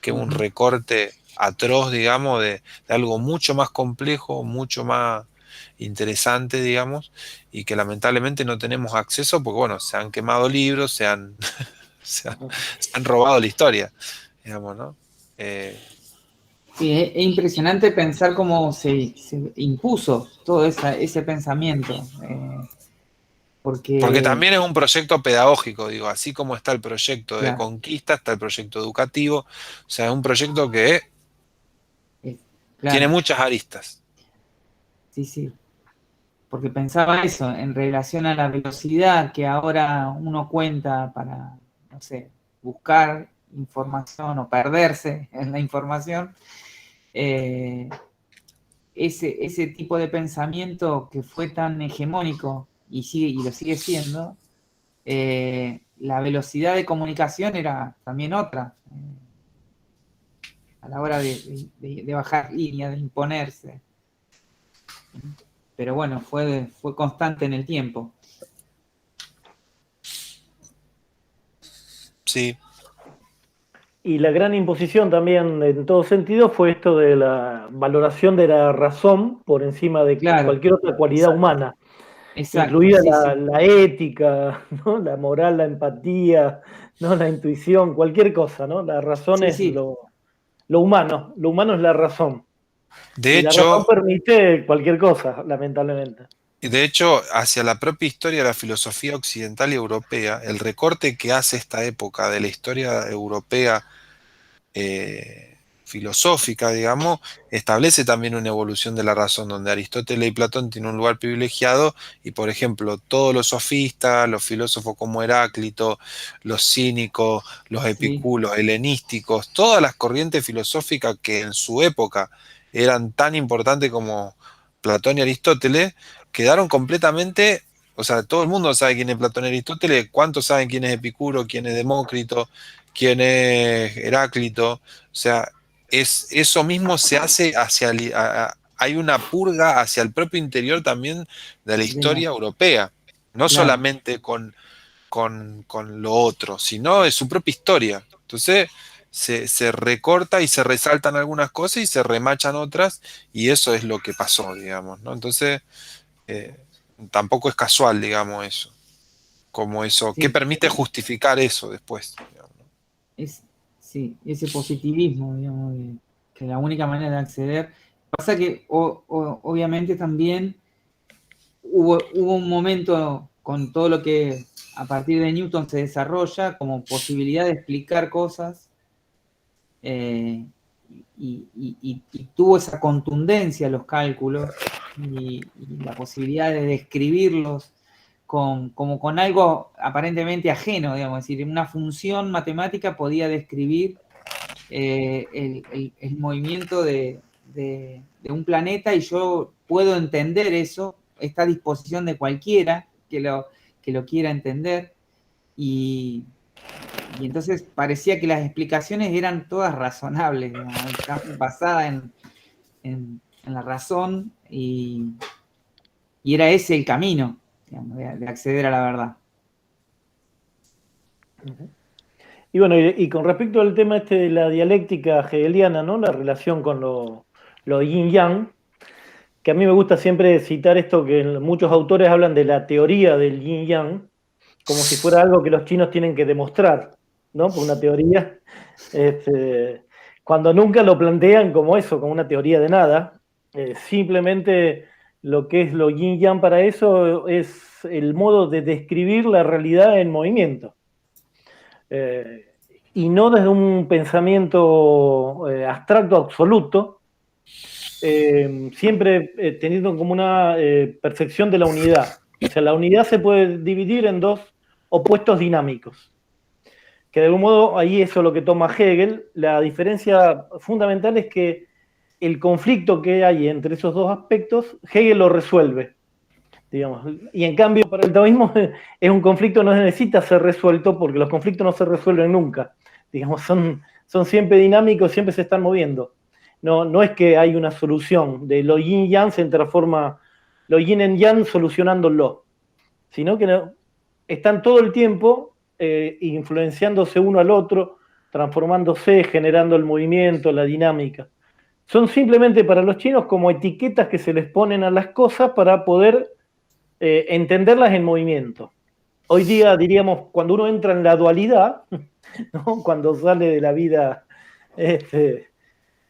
Speaker 3: que es un
Speaker 2: Ujú.
Speaker 3: recorte atroz, digamos, de algo mucho más complejo, mucho más interesante, digamos, y que lamentablemente no tenemos acceso porque, bueno, se han quemado libros, se han, se han robado la historia, digamos, ¿no? Eh,
Speaker 2: Sí, es impresionante pensar cómo se impuso todo ese pensamiento,
Speaker 3: porque
Speaker 2: porque,
Speaker 3: también es un proyecto pedagógico, digo, así como está el proyecto de
Speaker 2: claro,
Speaker 3: conquista, está el proyecto educativo, o sea, es un proyecto que
Speaker 2: es-
Speaker 3: tiene
Speaker 2: claro,
Speaker 3: muchas aristas.
Speaker 2: sí, sí, porque pensaba eso en relación a la velocidad que ahora uno cuenta para, no sé, buscar información o perderse en la información. eh, ese tipo de pensamiento que fue tan hegemónico y lo sigue siendo, la velocidad de comunicación era también otra, a la hora de bajar línea, de imponerse. Pero bueno, fue constante en el tiempo.
Speaker 3: Sí,
Speaker 1: y la gran imposición también en todo sentido fue esto de la valoración de la razón por encima de
Speaker 2: Claro,
Speaker 1: cualquier otra cualidad
Speaker 2: exacto,
Speaker 1: humana,
Speaker 2: exacto,
Speaker 1: incluida
Speaker 2: sí, sí,
Speaker 1: la ética, ¿no? La moral, la empatía, ¿no? La intuición, cualquier cosa, ¿no? La razón
Speaker 2: sí,
Speaker 1: es
Speaker 2: sí,
Speaker 1: lo humano es la razón.
Speaker 3: de
Speaker 1: Y la razón
Speaker 3: hecho,
Speaker 1: permite cualquier cosa, lamentablemente.
Speaker 3: de hecho, hacia la propia historia de la filosofía occidental y europea, el recorte que hace esta época de la historia europea filosófica, digamos, establece también una evolución de la razón, donde Aristóteles y Platón tienen un lugar privilegiado y, por ejemplo, todos los sofistas, los filósofos como Heráclito, los cínicos, los
Speaker 2: sí,
Speaker 3: epicúreos, helenísticos, todas las corrientes filosóficas que en su época eran tan importantes como Platón y Aristóteles, quedaron completamente... O sea, todo el mundo sabe quién es Platón y Aristóteles, ¿cuántos saben quién es Epicuro, quién es Demócrito, quién es Heráclito? O sea, eso mismo se hace hay una purga hacia el propio interior también de la
Speaker 2: de la,
Speaker 3: historia europea, no
Speaker 2: claro,
Speaker 3: solamente con lo otro, sino de su propia historia. Entonces, se recorta y se resaltan algunas cosas y se remachan otras, y eso es lo que pasó, digamos, ¿no? Entonces, eh, tampoco es casual, digamos, eso, como eso, ¿qué
Speaker 2: sí,
Speaker 3: permite justificar eso después? Digamos, ¿no?
Speaker 2: es, sí, ese positivismo, digamos, que la única manera de acceder. Pasa que obviamente también hubo un momento con todo lo que a partir de Newton se desarrolla como posibilidad de explicar cosas, eh, y tuvo esa contundencia los cálculos y la posibilidad de describirlos como con algo aparentemente ajeno, digamos, es decir, una función matemática podía describir el movimiento de un planeta y yo puedo entender eso, esta disposición de cualquiera que lo quiera entender y entonces parecía que las explicaciones eran todas razonables, digamos, basadas en la razón y era ese el camino, digamos, de acceder a la verdad.
Speaker 1: Y bueno, y con respecto al tema este de la dialéctica hegeliana, ¿no? La relación con lo yin-yang, que a mí me gusta siempre citar esto, que muchos autores hablan de la teoría del yin yang, como si fuera algo que los chinos tienen que demostrar, ¿no? Por una teoría, cuando nunca lo plantean como eso, como una teoría de nada. Simplemente lo que es lo yin yang para eso es el modo de describir la realidad en movimiento. Y no desde un pensamiento abstracto absoluto, siempre teniendo como una percepción de la unidad. O sea, la unidad se puede dividir en dos opuestos dinámicos, que de algún modo ahí eso es lo que toma Hegel. La diferencia fundamental es que el conflicto que hay entre esos dos aspectos, Hegel lo resuelve, digamos. Y en cambio para el taoísmo es un conflicto que no necesita ser resuelto, porque los conflictos no se resuelven nunca, digamos, son siempre dinámicos, siempre se están moviendo. No es que hay una solución de lo yin yang se transforma, lo yin en yang solucionándolo, sino que están todo el tiempo influenciándose uno al otro, transformándose, generando el movimiento, la dinámica. Son simplemente para los chinos como etiquetas que se les ponen a las cosas para poder entenderlas en movimiento. Hoy día diríamos, cuando uno entra en la dualidad, ¿no? Cuando sale de la vida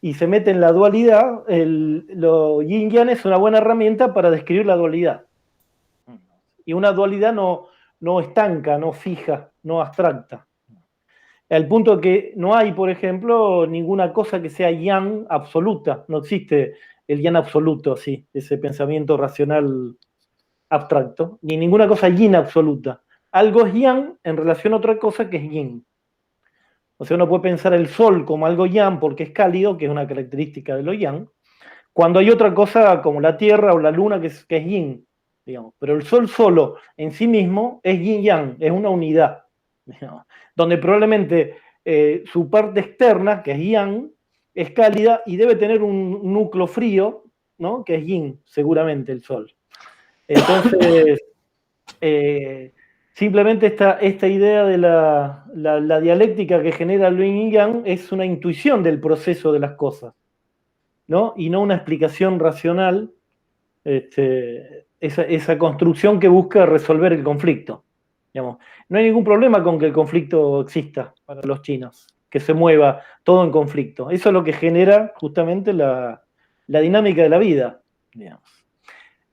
Speaker 1: y se mete en la dualidad, lo yin yang es una buena herramienta para describir la dualidad. Y una dualidad no estanca, no fija, no abstracta. Al punto que no hay, por ejemplo, ninguna cosa que sea yang absoluta. No existe el yang absoluto, así, ese pensamiento racional abstracto, ni ninguna cosa yin absoluta. Algo es yang en relación a otra cosa que es yin. O sea, uno puede pensar el sol como algo yang porque es cálido, que es una característica de lo yang, cuando hay otra cosa como la tierra o la luna que es yin, digamos. Pero el sol solo en sí mismo es yin yang, es una unidad, digamos, donde probablemente su parte externa, que es yang, es cálida y debe tener un núcleo frío, ¿no? Que es yin, seguramente el sol. Entonces, simplemente esta idea de la dialéctica que genera el yin y yang es una intuición del proceso de las cosas, ¿no? Y no una explicación racional, esa construcción que busca resolver el conflicto. Digamos. No hay ningún problema con que el conflicto exista para los chinos, que se mueva todo en conflicto. Eso es lo que genera justamente la dinámica de la vida, digamos.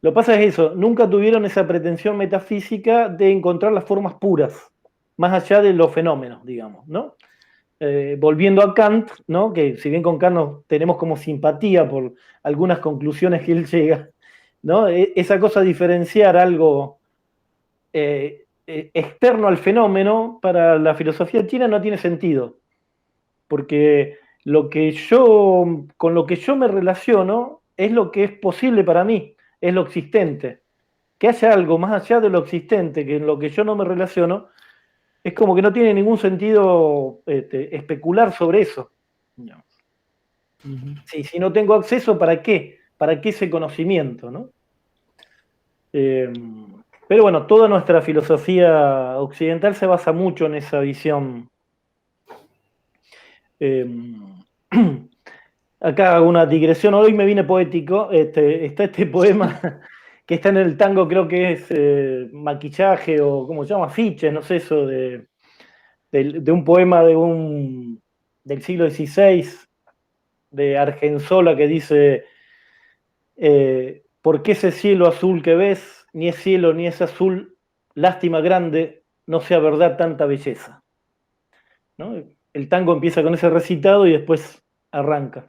Speaker 1: Lo que pasa es eso, nunca tuvieron esa pretensión metafísica de encontrar las formas puras, más allá de los fenómenos, digamos, ¿no? Volviendo a Kant, ¿no? Que si bien con Kant tenemos como simpatía por algunas conclusiones que él llega, ¿no? Esa cosa de diferenciar algo externo al fenómeno para la filosofía china no tiene sentido, porque con lo que yo me relaciono es lo que es posible para mí, es lo existente. Que haya algo más allá de lo existente, que en lo que yo no me relaciono, es como que no tiene ningún sentido especular sobre eso. No. Si no tengo acceso, ¿para qué? ¿Para qué ese conocimiento, no? Pero bueno, toda nuestra filosofía occidental se basa mucho en esa visión. Acá hago una digresión, hoy me vine poético, está este poema que está en el tango, creo que es maquillaje o ¿cómo se llama? Afiche, no sé eso, de un poema del siglo XVI, de Argensola, que dice, ¿por qué ese cielo azul que ves, ni es cielo ni es azul, lástima grande, no sea verdad tanta belleza? ¿No? El tango empieza con ese recitado y después arranca.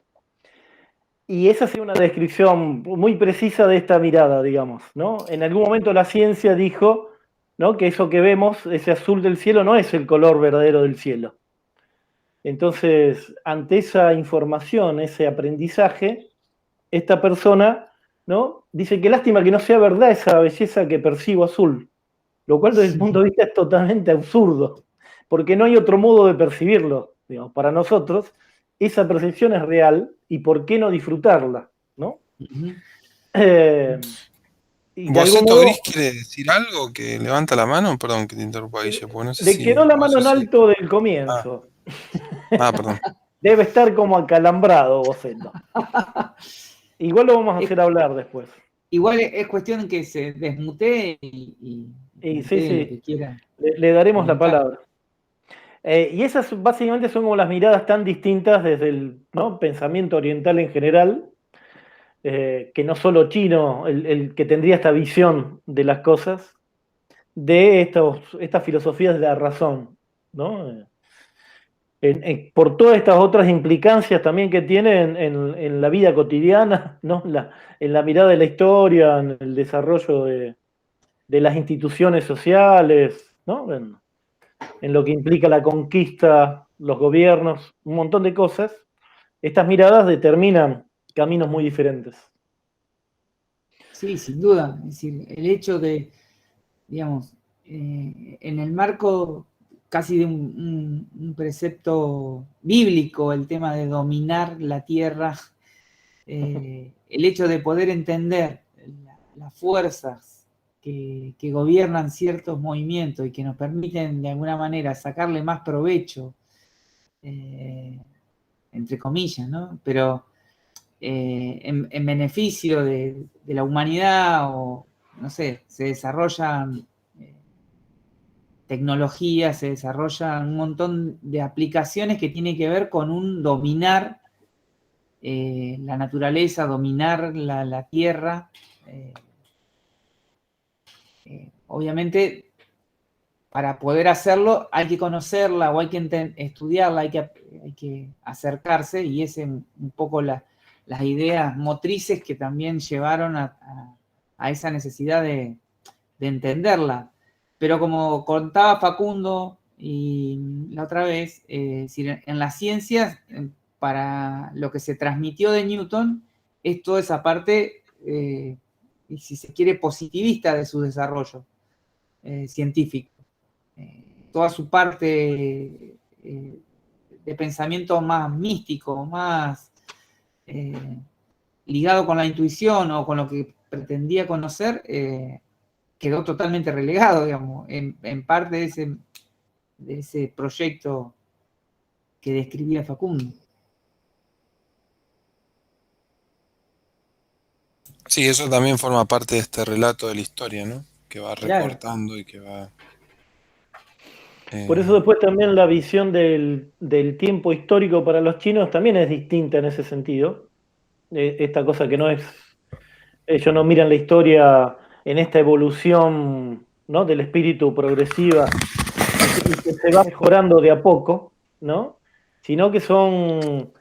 Speaker 1: Y esa es una descripción muy precisa de esta mirada, digamos, ¿no? En algún momento la ciencia dijo, ¿no? Que eso que vemos, ese azul del cielo, no es el color verdadero del cielo. Entonces, ante esa información, ese aprendizaje, esta persona, ¿no? Dice que lástima que no sea verdad esa belleza que percibo azul, lo cual desde el punto de vista es totalmente absurdo, porque no hay otro modo de percibirlo, digamos, para nosotros. Esa percepción es real y por qué no disfrutarla, ¿no?
Speaker 3: ¿Boceto Gris quiere decir algo? Que levanta la mano, perdón que te interrumpa, Guille, porque no sé
Speaker 1: le quedó la mano en alto del comienzo.
Speaker 3: Perdón.
Speaker 1: Debe estar como acalambrado, Boceto. Igual lo vamos a hacer hablar después.
Speaker 2: Igual es cuestión que se desmutee y
Speaker 1: Y sí,
Speaker 2: plantee lo que
Speaker 1: sí,
Speaker 2: quiera
Speaker 1: le daremos la
Speaker 2: comentar.
Speaker 1: palabra. Y esas básicamente son como las miradas tan distintas desde el, ¿no?, pensamiento oriental en general, que no solo chino, el que tendría esta visión de las cosas, de estas filosofías de la razón, ¿no? Por todas estas otras implicancias también que tienen en la vida cotidiana, ¿no? En la mirada de la historia, en el desarrollo de las instituciones sociales, ¿no? En lo que implica la conquista, los gobiernos, un montón de cosas. Estas miradas determinan caminos muy diferentes.
Speaker 2: Sí, sin duda. Es decir, el hecho de, digamos, en el marco casi de un precepto bíblico, el tema de dominar la tierra, el hecho de poder entender las fuerzas que gobiernan ciertos movimientos y que nos permiten de alguna manera sacarle más provecho, entre comillas, ¿no? Pero en beneficio de la humanidad, o no sé, se desarrollan tecnologías, se desarrollan un montón de aplicaciones que tienen que ver con un dominar la naturaleza, dominar la tierra. Obviamente, para poder hacerlo hay que conocerla o hay que estudiarla, hay que acercarse, y es un poco las ideas motrices que también llevaron a esa necesidad de entenderla. Pero como contaba Facundo y la otra vez, en las ciencias, para lo que se transmitió de Newton, es toda esa parte, si se quiere, positivista de su desarrollo científico. Toda su parte de pensamiento más místico, más ligado con la intuición o con lo que pretendía conocer, quedó totalmente relegado, digamos, en parte de ese proyecto que describía Facundo.
Speaker 3: Sí, eso también forma parte de este relato de la historia, ¿no? Que va
Speaker 2: Claro.
Speaker 3: recortando y que va...
Speaker 1: Por eso después también la visión del tiempo histórico para los chinos también es distinta en ese sentido. Esta cosa que no es, ellos no miran la historia en esta evolución, ¿no?, del espíritu progresiva y que se va mejorando de a poco, ¿no? Sino que son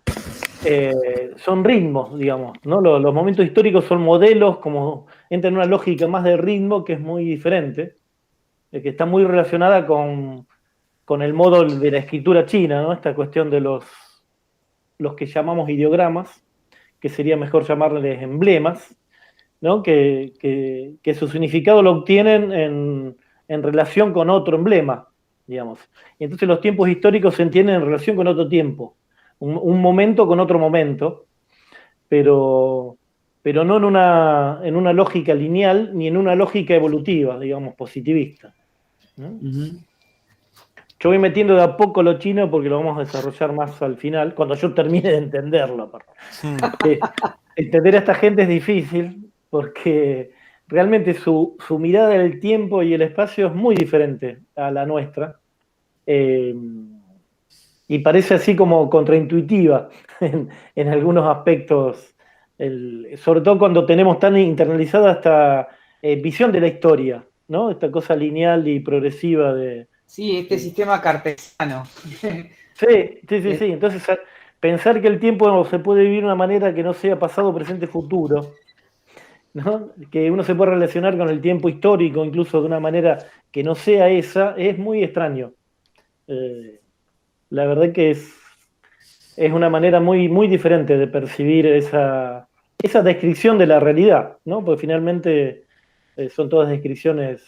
Speaker 1: ritmos, digamos, ¿no? Los momentos históricos son modelos, como entran en una lógica más de ritmo que es muy diferente, que está muy relacionada con el modo de la escritura china, ¿no? Esta cuestión de los que llamamos ideogramas, que sería mejor llamarles emblemas, ¿no? Que su significado lo obtienen en relación con otro emblema, digamos. Y entonces los tiempos históricos se entienden en relación con otro tiempo, un momento con otro momento, pero, pero no en una lógica lineal ni en una lógica evolutiva, digamos, positivista, ¿no?
Speaker 2: Uh-huh.
Speaker 1: Yo voy metiendo de a poco lo chino porque lo vamos a desarrollar más al final, cuando yo termine de entenderlo. Entender a esta gente es difícil porque realmente su mirada del tiempo y el espacio es muy diferente a la nuestra. Y parece así como contraintuitiva en algunos aspectos, sobre todo cuando tenemos tan internalizada esta visión de la historia, ¿no? Esta cosa lineal y progresiva de...
Speaker 2: Sí, este sistema cartesiano.
Speaker 1: Sí, sí, sí, sí. Entonces, pensar que el tiempo se puede vivir de una manera que no sea pasado, presente, futuro, ¿no? Que uno se puede relacionar con el tiempo histórico, incluso de una manera que no sea esa, es muy extraño. La verdad que es una manera muy, muy diferente de percibir esa descripción de la realidad, ¿no? Porque finalmente son todas descripciones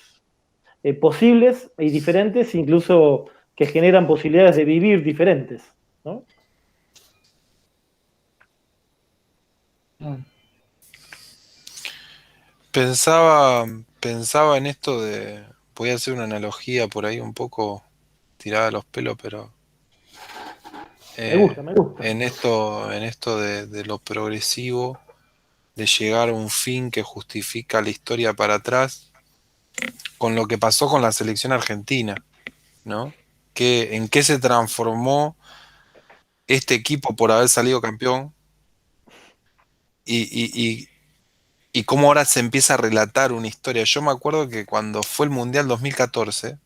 Speaker 1: posibles y diferentes, incluso que generan posibilidades de vivir diferentes, ¿no?
Speaker 3: Pensaba en esto de... Voy a hacer una analogía por ahí un poco tirada a los pelos, pero
Speaker 1: Me gusta, me gusta.
Speaker 3: en esto de lo progresivo, de llegar a un fin que justifica la historia para atrás, con lo que pasó con la selección argentina, ¿no? ¿En qué se transformó este equipo por haber salido campeón? Y, y- y- y cómo ahora se empieza a relatar una historia. Yo me acuerdo que cuando fue el Mundial 2014,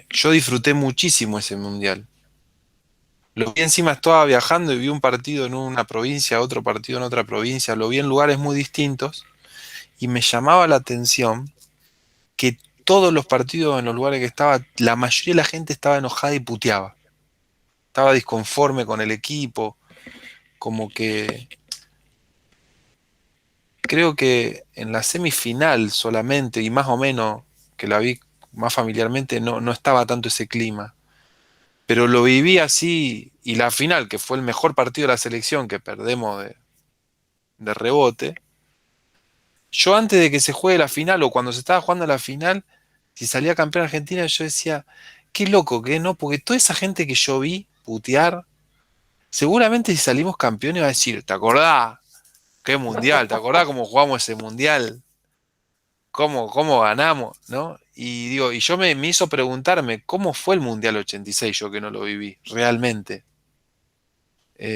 Speaker 3: yo disfruté muchísimo ese Mundial. Lo vi encima, estaba viajando y vi un partido en una provincia, otro partido en otra provincia, lo vi en lugares muy distintos y me llamaba la atención que todos los partidos en los lugares que estaba, la mayoría de la gente estaba enojada y puteaba. Estaba disconforme con el equipo, como que creo que en la semifinal solamente, y más o menos, que la vi más familiarmente, no estaba tanto ese clima. Pero lo viví así, y la final, que fue el mejor partido de la selección, que perdemos de rebote, yo antes de que se juegue la final, o cuando se estaba jugando la final, si salía campeón Argentina, yo decía, qué loco que no, porque toda esa gente que yo vi putear, seguramente si salimos campeones va a decir, ¿te acordás? ¿Qué mundial? ¿Te acordás cómo jugamos ese mundial? ¿Cómo ganamos? ¿No? Y digo, y yo me hizo preguntarme, ¿cómo fue el Mundial 86 yo que no lo viví realmente?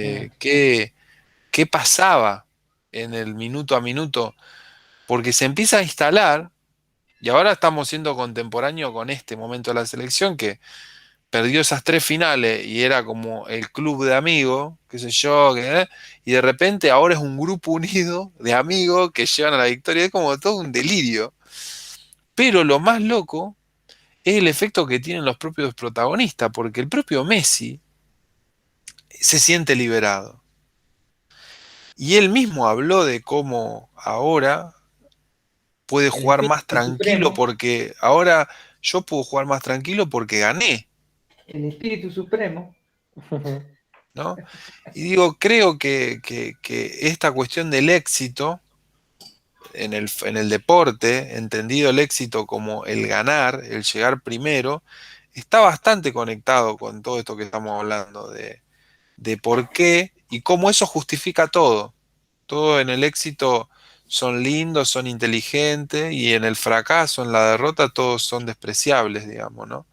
Speaker 1: Mm,
Speaker 3: ¿Qué pasaba en el minuto a minuto? Porque se empieza a instalar, y ahora estamos siendo contemporáneos con este momento de la selección, que perdió esas tres finales y era como el club de amigos, qué sé yo, y de repente ahora es un grupo unido de amigos que llevan a la victoria, es como todo un delirio. Pero lo más loco es el efecto que tienen los propios protagonistas, porque el propio Messi se siente liberado. Y él mismo habló de cómo ahora puede
Speaker 2: El
Speaker 3: jugar más
Speaker 2: espíritu
Speaker 3: tranquilo
Speaker 2: supremo,
Speaker 3: porque ahora yo puedo jugar más tranquilo porque gané,
Speaker 2: el espíritu supremo,
Speaker 1: ujú,
Speaker 3: ¿no? Y digo, creo que esta cuestión del éxito en el deporte, entendido el éxito como el ganar, el llegar primero, está bastante conectado con todo esto que estamos hablando, de por qué y cómo eso justifica todo. Todo en el éxito son lindos, son inteligentes y en el fracaso, en la derrota, todos son despreciables, digamos, ¿no?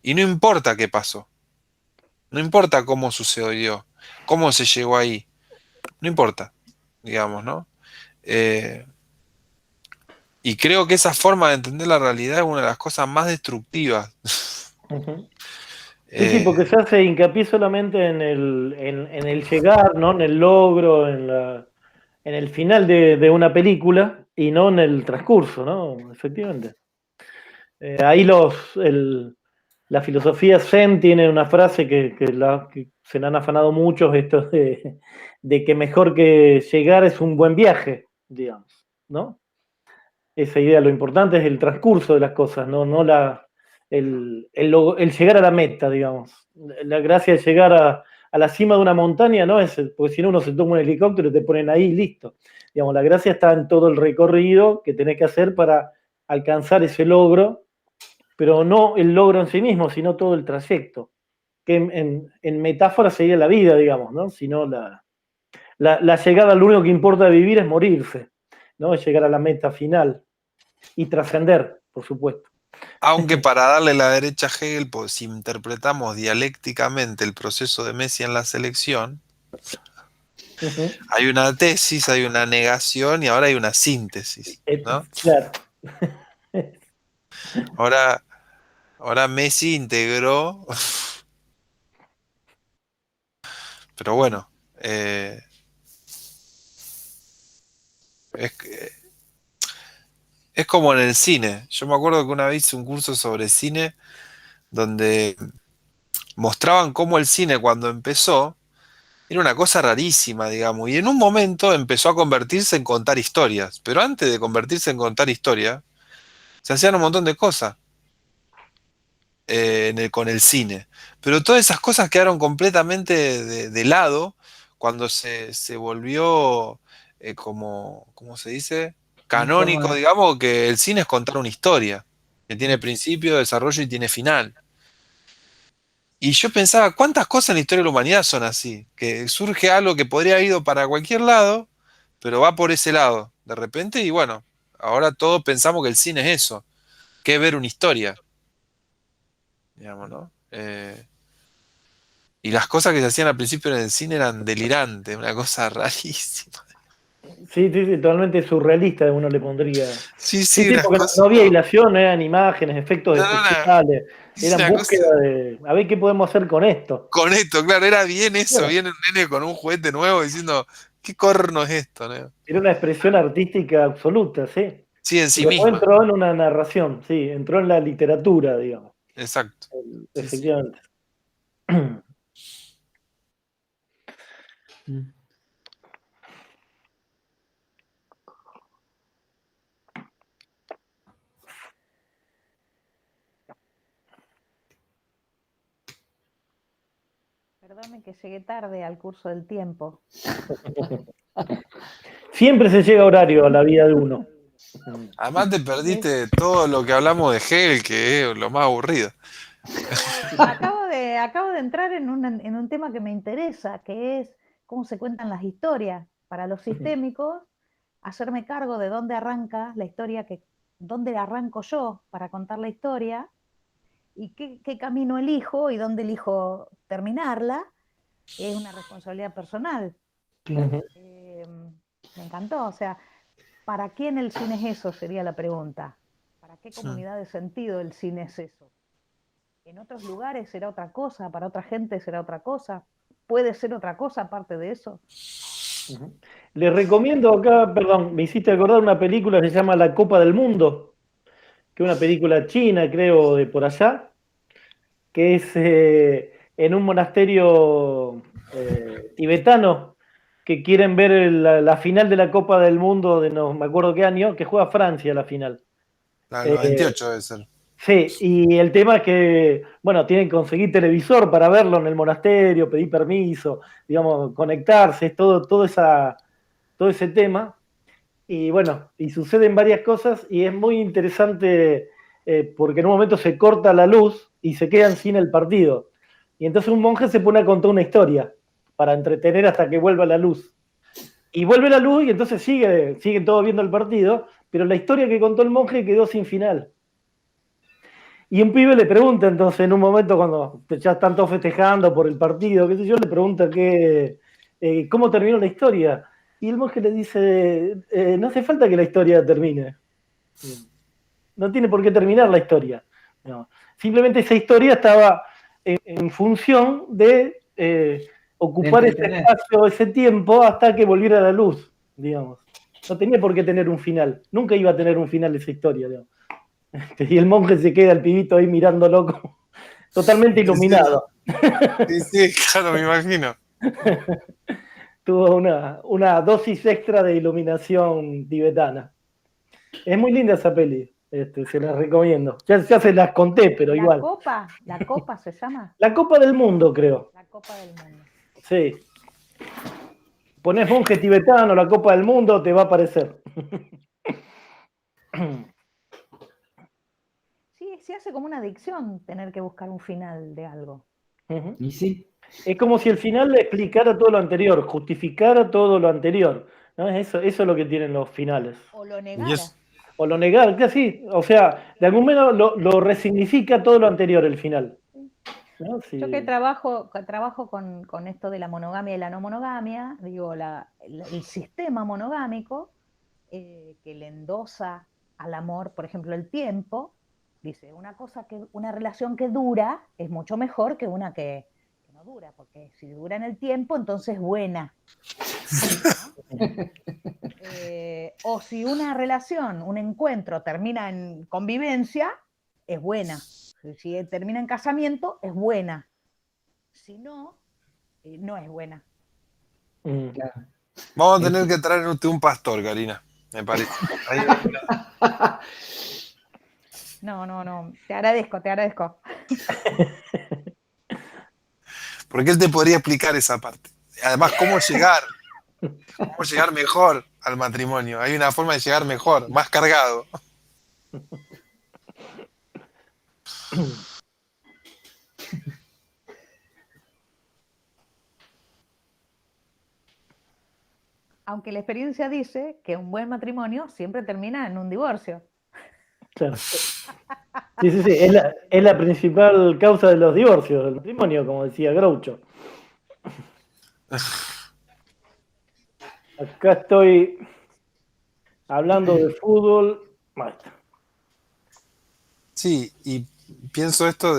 Speaker 3: Y no importa qué pasó, no importa cómo sucedió, cómo se llegó ahí, no importa, digamos, ¿no? Eh, y creo que esa forma de entender la realidad es una de las cosas más destructivas.
Speaker 1: ujú. Sí, sí,
Speaker 3: Eh,
Speaker 1: porque se hace hincapié solamente en el llegar, ¿no? En el logro, en el final de una película y no en el transcurso, ¿no? Efectivamente. Ahí la filosofía Zen tiene una frase que se la han afanado muchos, esto de que mejor que llegar es un buen viaje, digamos, ¿no? Esa idea, lo importante es el transcurso de las cosas, no el llegar a la meta, digamos. La gracia de llegar a la cima de una montaña no es, porque si no uno se toma un helicóptero y te ponen ahí y listo. Digamos, la gracia está en todo el recorrido que tenés que hacer para alcanzar ese logro, pero no el logro en sí mismo, sino todo el trayecto, que en metáfora sería la vida, digamos, ¿no? Sino la llegada, lo único que importa de vivir es morirse, ¿no? Es llegar a la meta final y trascender, por supuesto.
Speaker 3: Aunque para darle la derecha a Hegel, pues si interpretamos dialécticamente el proceso de Messi en la selección,
Speaker 1: Ujú.
Speaker 3: hay una tesis, hay una negación y ahora hay una síntesis, ¿no?
Speaker 1: Claro.
Speaker 3: Ahora, ahora Messi integró, pero bueno, es, es como en el cine. Yo me acuerdo que una vez hice un curso sobre cine donde mostraban cómo el cine cuando empezó era una cosa rarísima, digamos, y en un momento empezó a convertirse en contar historias, pero antes de convertirse en contar historias, se hacían un montón de cosas con el cine, pero todas esas cosas quedaron completamente de lado cuando se volvió como, ¿cómo se dice?
Speaker 2: una forma
Speaker 3: Canónico,
Speaker 2: de...
Speaker 3: digamos, que el cine es contar una historia, que tiene
Speaker 2: Mm.
Speaker 3: principio, desarrollo y tiene final. Y yo pensaba, ¿cuántas cosas en la historia de la humanidad son así? Que surge algo que podría haber ido para cualquier lado, pero va por ese lado, de repente, y bueno, ahora todos pensamos que el cine es eso, que es ver una historia, digamos, ¿no? Y las cosas que se hacían al principio en el cine eran delirantes, una cosa rarísima.
Speaker 1: Sí, sí, sí, totalmente surrealista uno le pondría.
Speaker 3: Sí,
Speaker 1: Sí,
Speaker 3: sí,
Speaker 1: sí,
Speaker 3: unas
Speaker 1: porque
Speaker 3: cosas.
Speaker 1: no había hilación, no eran imágenes, efectos
Speaker 3: No, no,
Speaker 1: especiales,
Speaker 3: es
Speaker 1: eran
Speaker 3: una cosa.
Speaker 1: búsqueda de, a ver qué podemos hacer con esto.
Speaker 3: Con esto, claro, era bien eso,
Speaker 1: Bueno,
Speaker 3: viene un nene con un juguete nuevo diciendo, ¿qué corno es esto, no?
Speaker 1: era una expresión artística absoluta, sí.
Speaker 3: Sí, en
Speaker 1: Y
Speaker 3: sí
Speaker 1: después
Speaker 3: misma,
Speaker 1: entró en una narración, sí, entró en la literatura, digamos,
Speaker 3: exacto. Sí, sí.
Speaker 1: efectivamente.
Speaker 2: Mm.
Speaker 4: Perdone que llegué tarde al curso del tiempo.
Speaker 1: Siempre se llega a horario a la vida de uno.
Speaker 3: Además te perdiste todo lo que hablamos de Hegel, que es lo más aburrido.
Speaker 4: Acabo de entrar en un tema que me interesa, que es cómo se cuentan las historias. Para los sistémicos, hacerme cargo de dónde arranca la historia, dónde arranco yo para contar la historia y qué camino elijo y dónde elijo terminarla, es una responsabilidad personal.
Speaker 1: Ujú.
Speaker 4: Me encantó, o sea, ¿para quién el cine es eso? Sería la pregunta. ¿Para qué
Speaker 3: Sí.
Speaker 4: comunidad de sentido el cine es eso? En otros lugares será otra cosa, para otra gente será otra cosa. ¿Puede ser otra cosa aparte de eso?
Speaker 1: Ujú. Les recomiendo acá, perdón, me hiciste acordar una película que se llama La Copa del Mundo, que es una película china, creo, de por allá, que es en un monasterio tibetano que quieren ver la final de la Copa del Mundo de no me acuerdo qué año, que juega Francia la final.
Speaker 3: La del
Speaker 1: Eh,
Speaker 3: 98 debe ser.
Speaker 1: sí, y el tema es que, bueno, tienen que conseguir televisor para verlo en el monasterio, pedir permiso, digamos, conectarse, es todo ese tema. Y bueno, y suceden varias cosas y es muy interesante porque en un momento se corta la luz y se quedan sin el partido. Y entonces un monje se pone a contar una historia para entretener hasta que vuelva la luz. Y vuelve la luz y entonces siguen todos viendo el partido, pero la historia que contó el monje quedó sin final. Y un pibe le pregunta entonces en un momento cuando ya están todos festejando por el partido, qué sé yo, le pregunta cómo terminó la historia. Y el monje le dice, no hace falta que la historia termine. No tiene por qué terminar la historia. No. Simplemente esa historia estaba en función de ocupar ese
Speaker 2: Entretener.
Speaker 1: espacio, ese tiempo, hasta que volviera la luz, digamos. No tenía por qué tener un final. Nunca iba a tener un final esa historia, digamos. Y el monje se queda, el pibito ahí mirándolo como totalmente
Speaker 3: Sí, sí,
Speaker 1: iluminado.
Speaker 3: sí, sí, claro, me imagino.
Speaker 1: Tuvo una dosis extra de iluminación tibetana. Es muy linda esa peli, se las recomiendo. Ya se las conté, pero igual.
Speaker 4: La copa se llama,
Speaker 1: La Copa del Mundo, creo.
Speaker 4: la Copa del Mundo.
Speaker 1: Sí. Ponés monje tibetano, la Copa del Mundo, te va a aparecer.
Speaker 4: Sí, se hace como una adicción tener que buscar un final de algo.
Speaker 2: Y sí,
Speaker 1: Es como si el final le explicara todo lo anterior, justificara todo lo anterior. ¿No? Eso es lo que tienen los finales.
Speaker 4: O lo
Speaker 3: Y
Speaker 4: negara.
Speaker 3: es,
Speaker 1: O lo negar, que sí. O sea, de algún modo lo resignifica todo lo anterior el final. ¿No?
Speaker 4: Yo que
Speaker 1: Sí.
Speaker 4: trabajo con esto de la monogamia y la no monogamia, digo, el sistema monogámico que le endosa al amor, por ejemplo, el tiempo, dice, una relación que dura es mucho mejor que una que no dura, porque si dura en el tiempo, entonces es buena. ¿No? O si una relación, un encuentro termina en convivencia, es buena. Si termina en casamiento, es buena. Si no, no es buena.
Speaker 1: Mm.
Speaker 2: claro.
Speaker 3: vamos a
Speaker 2: El
Speaker 3: tener
Speaker 2: ti-
Speaker 3: que traerte un pastor, Karina, me parece.
Speaker 4: No, no, no. Te agradezco, te agradezco.
Speaker 3: Porque él te podría explicar esa parte. Además, cómo llegar mejor al matrimonio. Hay una forma de llegar mejor, más cargado.
Speaker 4: Aunque la experiencia dice que un buen matrimonio siempre termina en un divorcio.
Speaker 1: Claro. Sí, sí, sí, es la principal causa de los divorcios, del matrimonio, como decía Groucho. Acá estoy hablando de fútbol. Ahí está.
Speaker 3: Sí, y pienso esto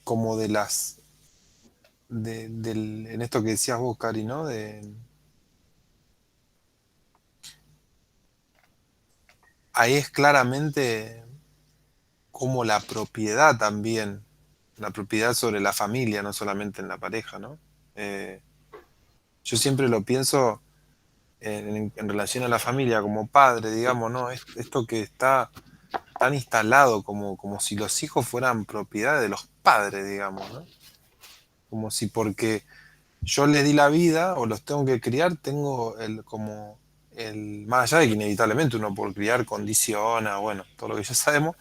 Speaker 3: como de las, en esto que decías vos, Cari, ¿no? Ahí es claramente como la propiedad también, la propiedad sobre la familia, no solamente en la pareja, ¿no? Eh, yo siempre lo pienso en relación a la familia como padre, digamos, ¿no? Esto que está tan instalado como si los hijos fueran propiedad de los padres, digamos, ¿no? Como si porque yo les di la vida o los tengo que criar, tengo más allá de que inevitablemente uno por criar condiciona, bueno, todo lo que ya sabemos,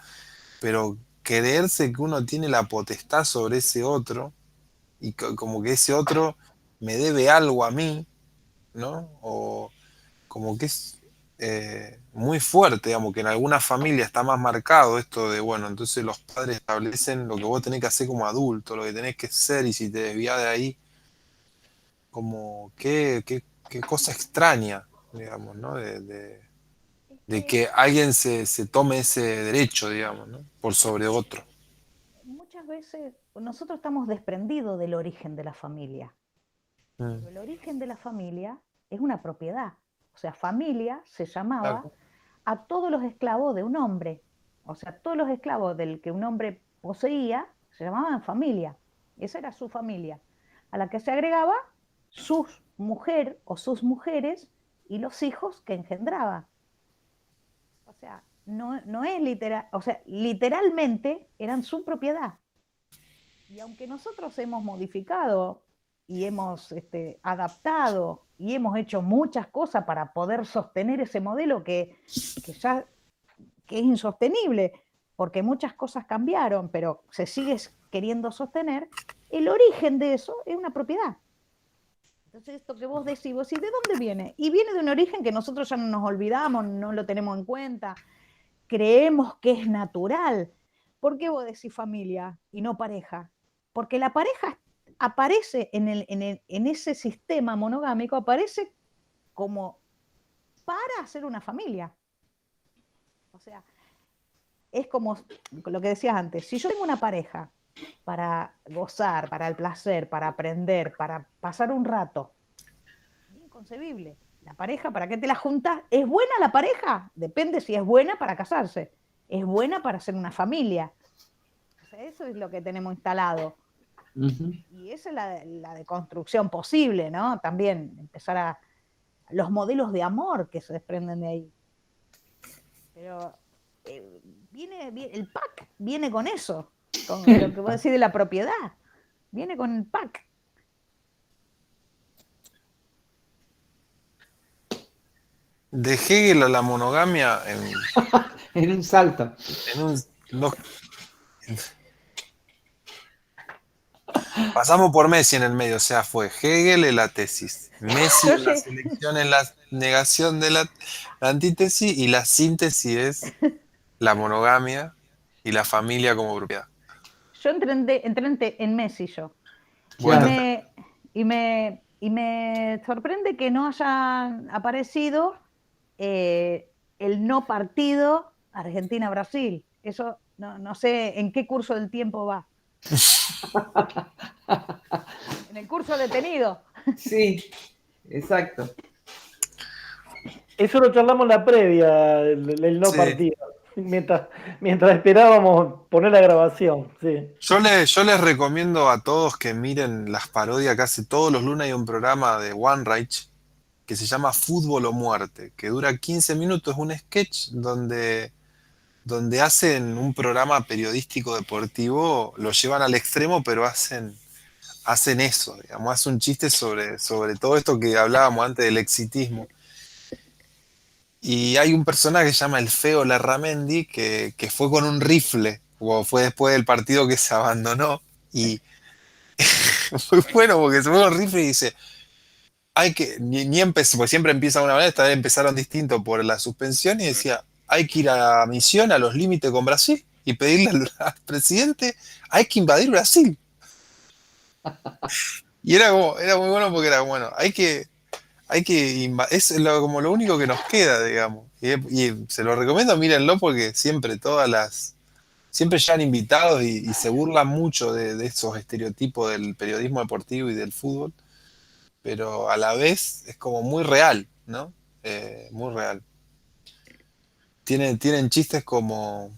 Speaker 3: pero creerse que uno tiene la potestad sobre ese otro y como que ese otro me debe algo a mí, ¿no? O como que es muy fuerte, digamos, que en alguna familia está más marcado esto de, bueno, entonces los padres establecen lo que vos tenés que hacer como adulto, lo que tenés que ser, y si te desvías de ahí, como qué cosa extraña, digamos, ¿no?
Speaker 4: Es
Speaker 3: De
Speaker 4: que
Speaker 3: que alguien se tome ese derecho, digamos, ¿no? Por sobre otro.
Speaker 4: muchas veces nosotros estamos desprendidos del origen de la familia,
Speaker 3: Mm,
Speaker 4: pero el origen de la familia es una propiedad. O sea, familia se llamaba
Speaker 3: claro.
Speaker 4: a todos los esclavos de un hombre. O sea, todos los esclavos del que un hombre poseía se llamaban familia. Esa era su familia, a la que se agregaba su mujer o sus mujeres y los hijos que engendraba. O sea, no es literal, o sea, literalmente eran su propiedad. Y aunque nosotros hemos modificado y hemos adaptado y hemos hecho muchas cosas para poder sostener ese modelo que ya que es insostenible, porque muchas cosas cambiaron, pero se sigue queriendo sostener, el origen de eso es una propiedad. Entonces, esto que vos decís, vos decís, ¿de dónde viene? Y viene de un origen que nosotros ya no nos olvidamos, no lo tenemos en cuenta, creemos que es natural. ¿Por qué vos decís familia y no pareja? Porque la pareja aparece en ese sistema monogámico, aparece como para hacer una familia. O sea, es como lo que decías antes, si yo tengo una pareja para gozar, para el placer, para aprender, para pasar un rato, es inconcebible. La pareja, ¿para qué te la juntas? ¿Es buena la pareja? Depende si es buena para casarse. Es buena para hacer una familia. O sea, eso es lo que tenemos instalado.
Speaker 2: Ujú.
Speaker 4: Y esa es la deconstrucción posible, ¿no? También empezar a los modelos de amor que se desprenden de ahí. Pero el pack viene con eso, con lo que vos decís de la propiedad, viene con el pack.
Speaker 3: De Hegel a la monogamia
Speaker 2: En un salto.
Speaker 3: en un, no- pasamos por Messi en el medio, o sea, fue Hegel en la tesis, Messi
Speaker 4: Yo,
Speaker 3: en la selección, en la negación de la antítesis, y la síntesis es la monogamia y la familia como propiedad.
Speaker 4: yo entré en Messi yo. Y
Speaker 3: Bueno,
Speaker 2: Claro.
Speaker 4: me sorprende que no haya aparecido el no partido Argentina-Brasil. Eso no sé en qué curso del tiempo va. En el curso detenido.
Speaker 2: Sí, exacto.
Speaker 1: Eso lo charlamos en la previa, el no
Speaker 3: sí.
Speaker 1: partido. Mientras esperábamos poner la grabación, sí.
Speaker 3: Yo les recomiendo a todos que miren las parodias que hace todos los lunes. Hay un programa de One Reich que se llama Fútbol o Muerte, que dura 15 minutos, es un sketch donde hacen un programa periodístico deportivo, lo llevan al extremo, pero hacen eso, digamos, hacen un chiste sobre todo esto que hablábamos antes del exitismo. Y hay un personaje que se llama el Feo Larramendi que fue con un rifle, o fue después del partido que se abandonó, y Muy bueno, porque se pone un rifle y dice, hay que, ni empezó, porque siempre empieza de una manera, esta vez empezaron distinto por la suspensión y decía, hay que ir a misión a los límites con Brasil y pedirle al presidente, hay que invadir Brasil. Y era muy bueno porque era bueno, es como lo único que nos queda, digamos. Y se lo recomiendo, mírenlo, porque siempre llegan invitados y se burlan mucho de esos estereotipos del periodismo deportivo y del fútbol, pero a la vez es como muy real, ¿no? Muy real. Tienen chistes como...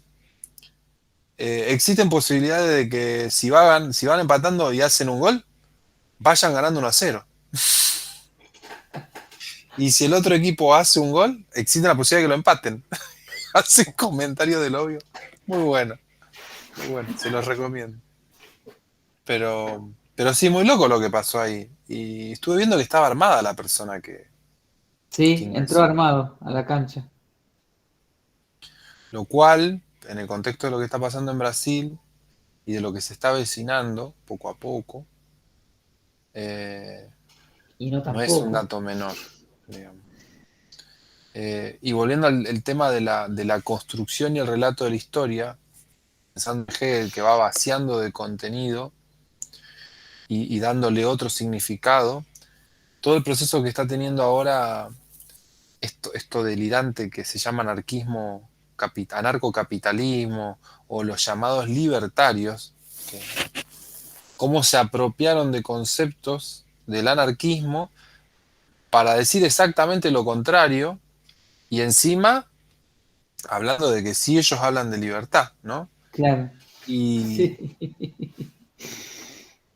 Speaker 3: existen posibilidades de que si van empatando y hacen un gol, vayan ganando 1-0. Y si el otro equipo hace un gol, existe la posibilidad de que lo empaten. Hace comentarios del obvio. Muy bueno, se los recomiendo. Pero sí, muy loco lo que pasó ahí. Y estuve viendo que estaba armada la persona que
Speaker 2: Sí, entró
Speaker 3: ingresó.
Speaker 2: armado a la cancha.
Speaker 3: Lo cual, en el contexto de lo que está pasando en Brasil y de lo que se está avecinando poco a poco,
Speaker 2: Y no
Speaker 3: no es un
Speaker 2: tampoco.
Speaker 3: dato menor, digamos. Y volviendo al el tema de la construcción y el relato de la historia, pensando en Hegel, que va vaciando de contenido y dándole otro significado, todo el proceso que está teniendo ahora esto delirante que se llama anarquismo, anarcocapitalismo o los llamados libertarios, que, cómo se apropiaron de conceptos del anarquismo para decir exactamente lo contrario y encima hablando de que sí ellos hablan de libertad, ¿no?
Speaker 2: Claro.
Speaker 3: Y,
Speaker 2: Sí.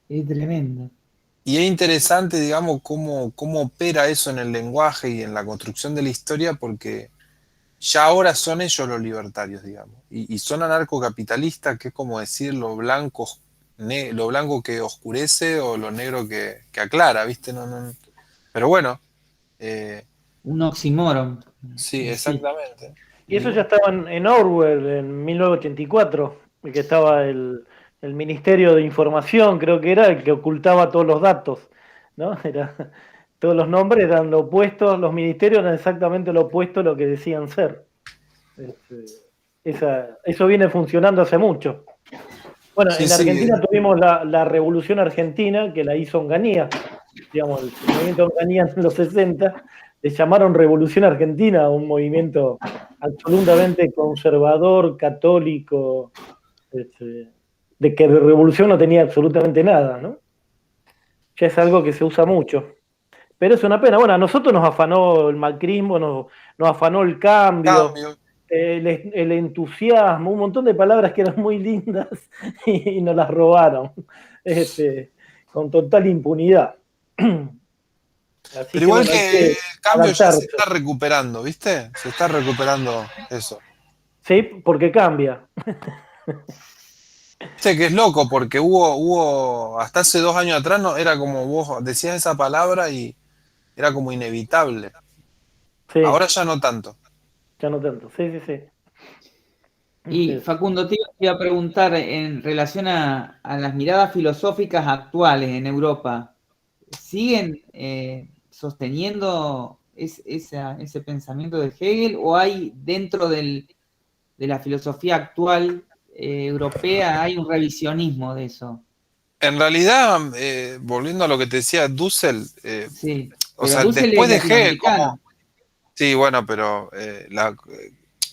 Speaker 2: Es tremendo.
Speaker 3: y es interesante, digamos, cómo opera eso en el lenguaje y en la construcción de la historia, porque ya ahora son ellos los libertarios, digamos, y son anarcocapitalistas, que es como decir lo blanco que oscurece o lo negro que aclara, ¿viste? Pero bueno, eh,
Speaker 2: Un oxímoron.
Speaker 3: sí,
Speaker 2: Sí.
Speaker 3: exactamente.
Speaker 1: Y
Speaker 3: Y
Speaker 1: eso ya
Speaker 3: bueno,
Speaker 1: estaba en Orwell en 1984, que estaba el Ministerio de Información, creo que era el que ocultaba todos los datos, ¿no? Todos los nombres eran lo opuesto, los ministerios eran exactamente lo opuesto a lo que decían ser. Este, eso viene funcionando hace mucho. Bueno,
Speaker 3: sí,
Speaker 1: en
Speaker 3: sí,
Speaker 1: Argentina tuvimos la Revolución Argentina, que la hizo Onganía, digamos, el movimiento Onganía en los 60, le llamaron Revolución Argentina a un movimiento absolutamente conservador, católico, de que de revolución no tenía absolutamente nada, ¿no? Ya es algo que se usa mucho. Pero es una pena. Bueno, a nosotros nos afanó el macrismo, nos afanó el cambio,
Speaker 3: cambio.
Speaker 1: el entusiasmo, un montón de palabras que eran muy lindas y nos las robaron con total impunidad. Así
Speaker 3: Pero
Speaker 1: que
Speaker 3: igual
Speaker 1: bueno, hay
Speaker 3: que
Speaker 1: que
Speaker 3: el cambio ya se
Speaker 1: adaptarse.
Speaker 3: está recuperando, ¿viste? Se está recuperando eso.
Speaker 1: Sí, porque cambia.
Speaker 3: Viste que es loco, porque hasta hace 2 años atrás, no, era como vos decías esa palabra y era como inevitable.
Speaker 1: Sí,
Speaker 3: Ahora ya no tanto.
Speaker 1: ya no tanto. Sí, sí, sí.
Speaker 2: Y Facundo, te iba a preguntar en relación a las miradas filosóficas actuales en Europa, ¿siguen sosteniendo ese pensamiento de Hegel o hay dentro de la filosofía actual europea, hay un revisionismo de eso?
Speaker 3: En realidad, volviendo a lo que te decía Dussel,
Speaker 2: Sí,
Speaker 3: o
Speaker 2: pero
Speaker 3: sea,
Speaker 2: Dussel es
Speaker 3: después de Hegel,
Speaker 2: latinoamericano.
Speaker 3: sí, bueno, pero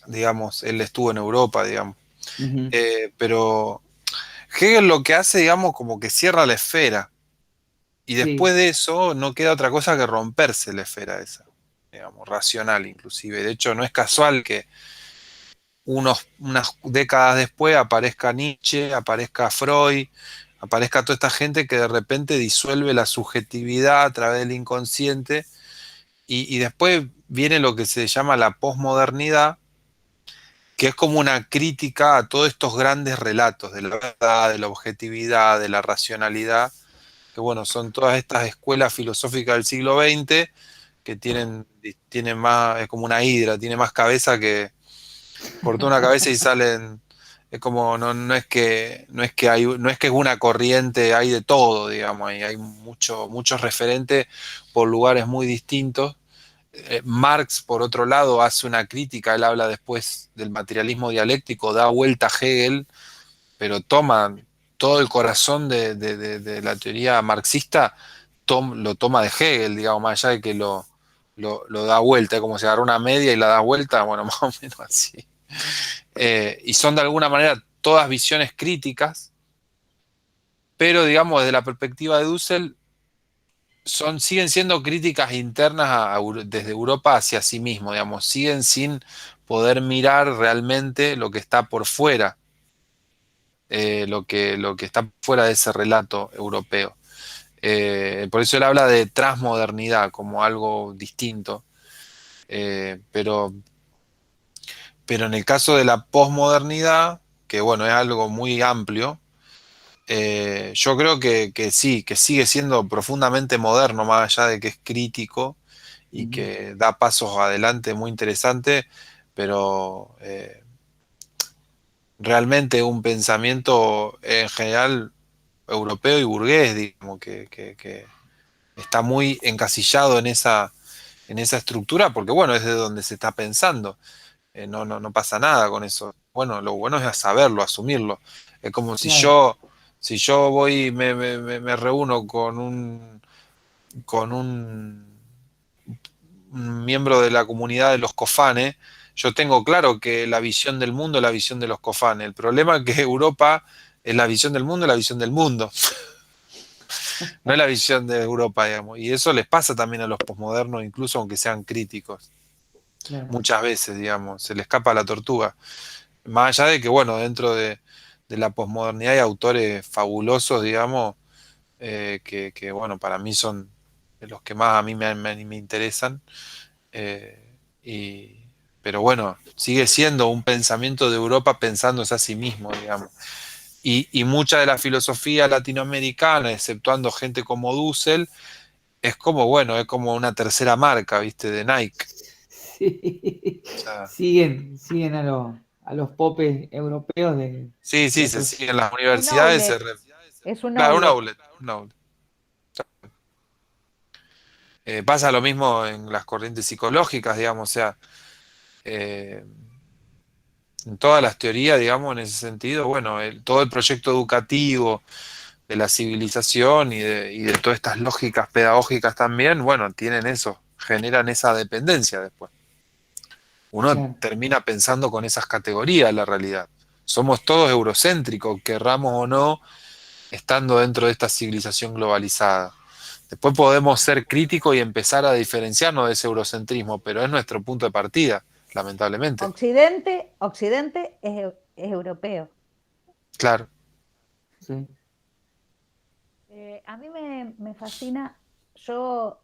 Speaker 3: digamos, él estuvo en Europa, digamos.
Speaker 2: Ujú.
Speaker 3: Pero Hegel lo que hace, digamos, como que cierra la esfera. Y
Speaker 2: Sí,
Speaker 3: después de eso no queda otra cosa que romperse la esfera esa, digamos, racional inclusive. De hecho, no es casual que unas décadas después aparezca Nietzsche, aparezca Freud, aparezca toda esta gente que de repente disuelve la subjetividad a través del inconsciente y después viene lo que se llama la posmodernidad, que es como una crítica a todos estos grandes relatos de la verdad, de la objetividad, de la racionalidad, que bueno, son todas estas escuelas filosóficas del siglo XX que tienen más, es como una hidra, tiene más cabeza que, cortó una cabeza y salen Es como, no es que, no es que es una corriente, hay de todo, digamos, hay muchos referentes por lugares muy distintos. Marx, por otro lado, hace una crítica, él habla después del materialismo dialéctico, da vuelta a Hegel, pero toma todo el corazón de la teoría marxista, lo toma de Hegel, digamos, más allá de que lo da vuelta, es como si agarra una media y la da vuelta, bueno, más o menos así. Y son de alguna manera todas visiones críticas, pero digamos, desde la perspectiva de Dussel, siguen siendo críticas internas desde Europa hacia sí mismo, digamos, siguen sin poder mirar realmente lo que está por fuera, lo que está fuera de ese relato europeo. Por eso él habla de transmodernidad como algo distinto, pero en el caso de la posmodernidad, que bueno, es algo muy amplio, yo creo que sí, que sigue siendo profundamente moderno, más allá de que es crítico y que da pasos adelante muy interesantes, pero realmente un pensamiento en general europeo y burgués, digamos, que está muy encasillado en esa estructura, porque bueno, es de donde se está pensando. No pasa nada con eso. Bueno, lo bueno es saberlo, asumirlo. Es como
Speaker 2: Claro,
Speaker 3: si yo voy y me reúno con un miembro de la comunidad de los cofanes, yo tengo claro que la visión del mundo es la visión de los cofanes. El problema es que Europa es la visión del mundo, es la visión del mundo, no es la visión de Europa, digamos. Y eso les pasa también a los posmodernos, incluso aunque sean críticos.
Speaker 2: claro.
Speaker 3: Muchas veces, digamos, se le escapa la tortuga. Más allá de que, bueno, dentro de la posmodernidad hay autores fabulosos, digamos, bueno, para mí son de los que más a mí me interesan. eh, y, pero bueno, sigue siendo un pensamiento de Europa pensándose a sí mismo, digamos. Y mucha de la filosofía latinoamericana, exceptuando gente como Dussel, es como, bueno, es como una tercera marca, ¿viste? De Nike.
Speaker 2: Sí.
Speaker 3: O sea,
Speaker 2: Siguen a los popes europeos
Speaker 3: sí,
Speaker 2: de
Speaker 3: sí, se
Speaker 2: otros.
Speaker 3: sigue en las
Speaker 4: Un
Speaker 3: universidades.
Speaker 4: outlet, es un
Speaker 3: Claro, un
Speaker 4: outlet.
Speaker 3: outlet, un outlet. Pasa lo mismo en las corrientes psicológicas, digamos, o sea, eh, en todas las teorías, digamos, en ese sentido, bueno, todo el proyecto educativo de la civilización y de todas estas lógicas pedagógicas también, bueno, tienen eso, generan esa dependencia después. Uno
Speaker 2: Claro,
Speaker 3: termina pensando con esas categorías la realidad. Somos todos eurocéntricos, querramos o no, estando dentro de esta civilización globalizada. Después podemos ser críticos y empezar a diferenciarnos de ese eurocentrismo, pero es nuestro punto de partida, lamentablemente.
Speaker 4: Occidente es europeo.
Speaker 3: Claro,
Speaker 2: sí.
Speaker 4: A mí me fascina, yo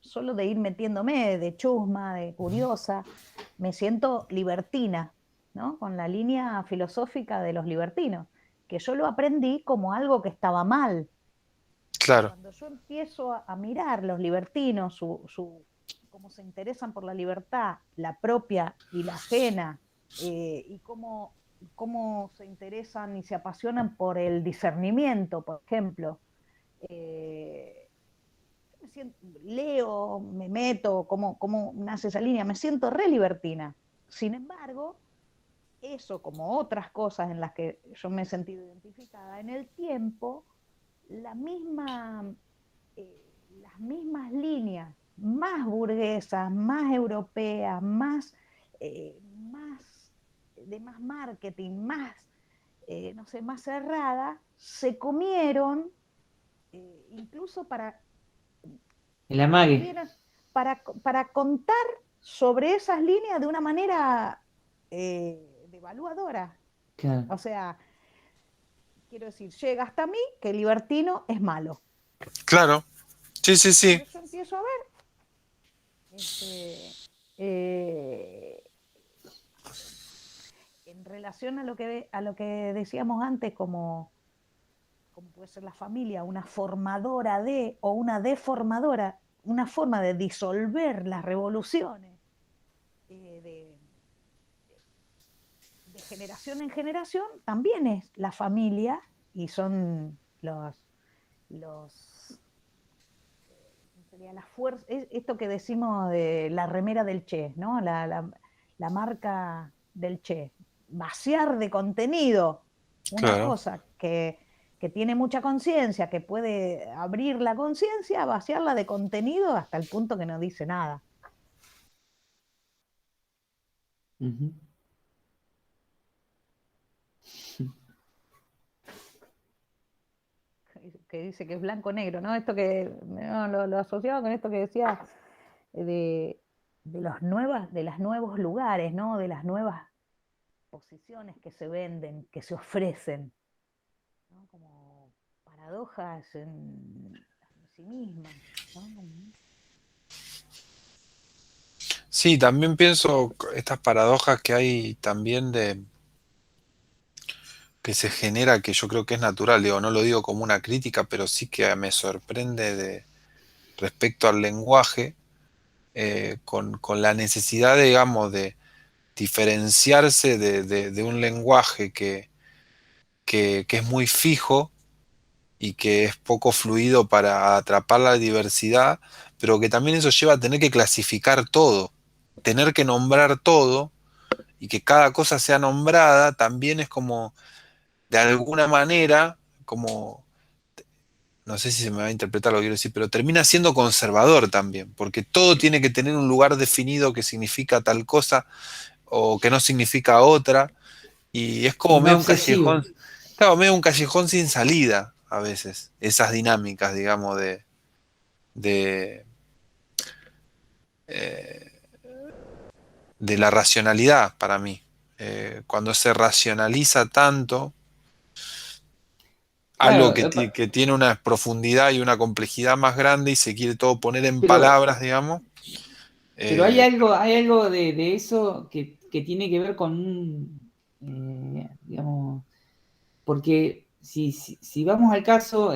Speaker 4: solo de ir metiéndome, de chusma, de curiosa, me siento libertina, ¿no? Con la línea filosófica de los libertinos, que yo lo aprendí como algo que estaba mal.
Speaker 3: claro,
Speaker 4: Cuando yo empiezo a mirar los libertinos, cómo se interesan por la libertad, la propia y la ajena, y cómo se interesan y se apasionan por el discernimiento, por ejemplo. eh, Leo, me meto, cómo nace esa línea, me siento re libertina. Sin embargo, eso, como otras cosas en las que yo me he sentido identificada, en el tiempo, la misma, las mismas líneas, más burguesas, más europeas, de más marketing, no sé, más cerrada, se comieron, incluso
Speaker 2: El amague.
Speaker 4: estuvieran, para contar sobre esas líneas de una manera devaluadora.
Speaker 2: Claro.
Speaker 4: O sea, quiero decir, llega hasta mí que el libertino es malo.
Speaker 3: claro. Sí, sí, sí.
Speaker 4: Cuando yo empiezo a ver, este, eh, en relación a lo que decíamos antes, como puede ser la familia, una formadora o una deformadora, una forma de disolver las revoluciones, de generación en generación también es la familia y son los sería la fuerza, esto que decimos de la remera del Che, ¿no? La marca del Che. Vaciar de contenido una
Speaker 3: Claro.
Speaker 4: cosa que tiene mucha conciencia, que puede abrir la conciencia, vaciarla de contenido hasta el punto que no dice nada.
Speaker 2: Ujú.
Speaker 4: Que dice que es blanco-negro, ¿no? Esto que no, lo asociaba con esto que decía de las nuevos lugares, ¿no? De las nuevas posiciones que se venden, que se ofrecen, ¿no? Como paradojas en sí mismas, ¿no?
Speaker 3: Sí, también pienso estas paradojas que hay también de que se genera, que yo creo que es natural, digo, no lo digo como una crítica, pero sí que me sorprende de respecto al lenguaje, con la necesidad, digamos, de diferenciarse de un lenguaje que es muy fijo y que es poco fluido para atrapar la diversidad, pero que también eso lleva a tener que clasificar todo, tener que nombrar todo y que cada cosa sea nombrada, también es como, de alguna manera, como, no sé si se me va a interpretar lo que quiero decir, pero termina siendo conservador también, porque todo tiene que tener un lugar definido que significa tal cosa o que no significa otra, y es como
Speaker 2: Muy
Speaker 3: medio un
Speaker 2: obsesivo.
Speaker 3: callejón, claro, medio un callejón sin salida a veces, esas dinámicas, digamos, de, eh, de la racionalidad para mí. Cuando se racionaliza tanto, algo
Speaker 2: Claro,
Speaker 3: que, que tiene una profundidad y una complejidad más grande y se quiere todo poner en
Speaker 2: pero,
Speaker 3: palabras, digamos.
Speaker 2: pero
Speaker 3: eh,
Speaker 2: hay algo de eso que tiene que ver con digamos, porque si vamos al caso,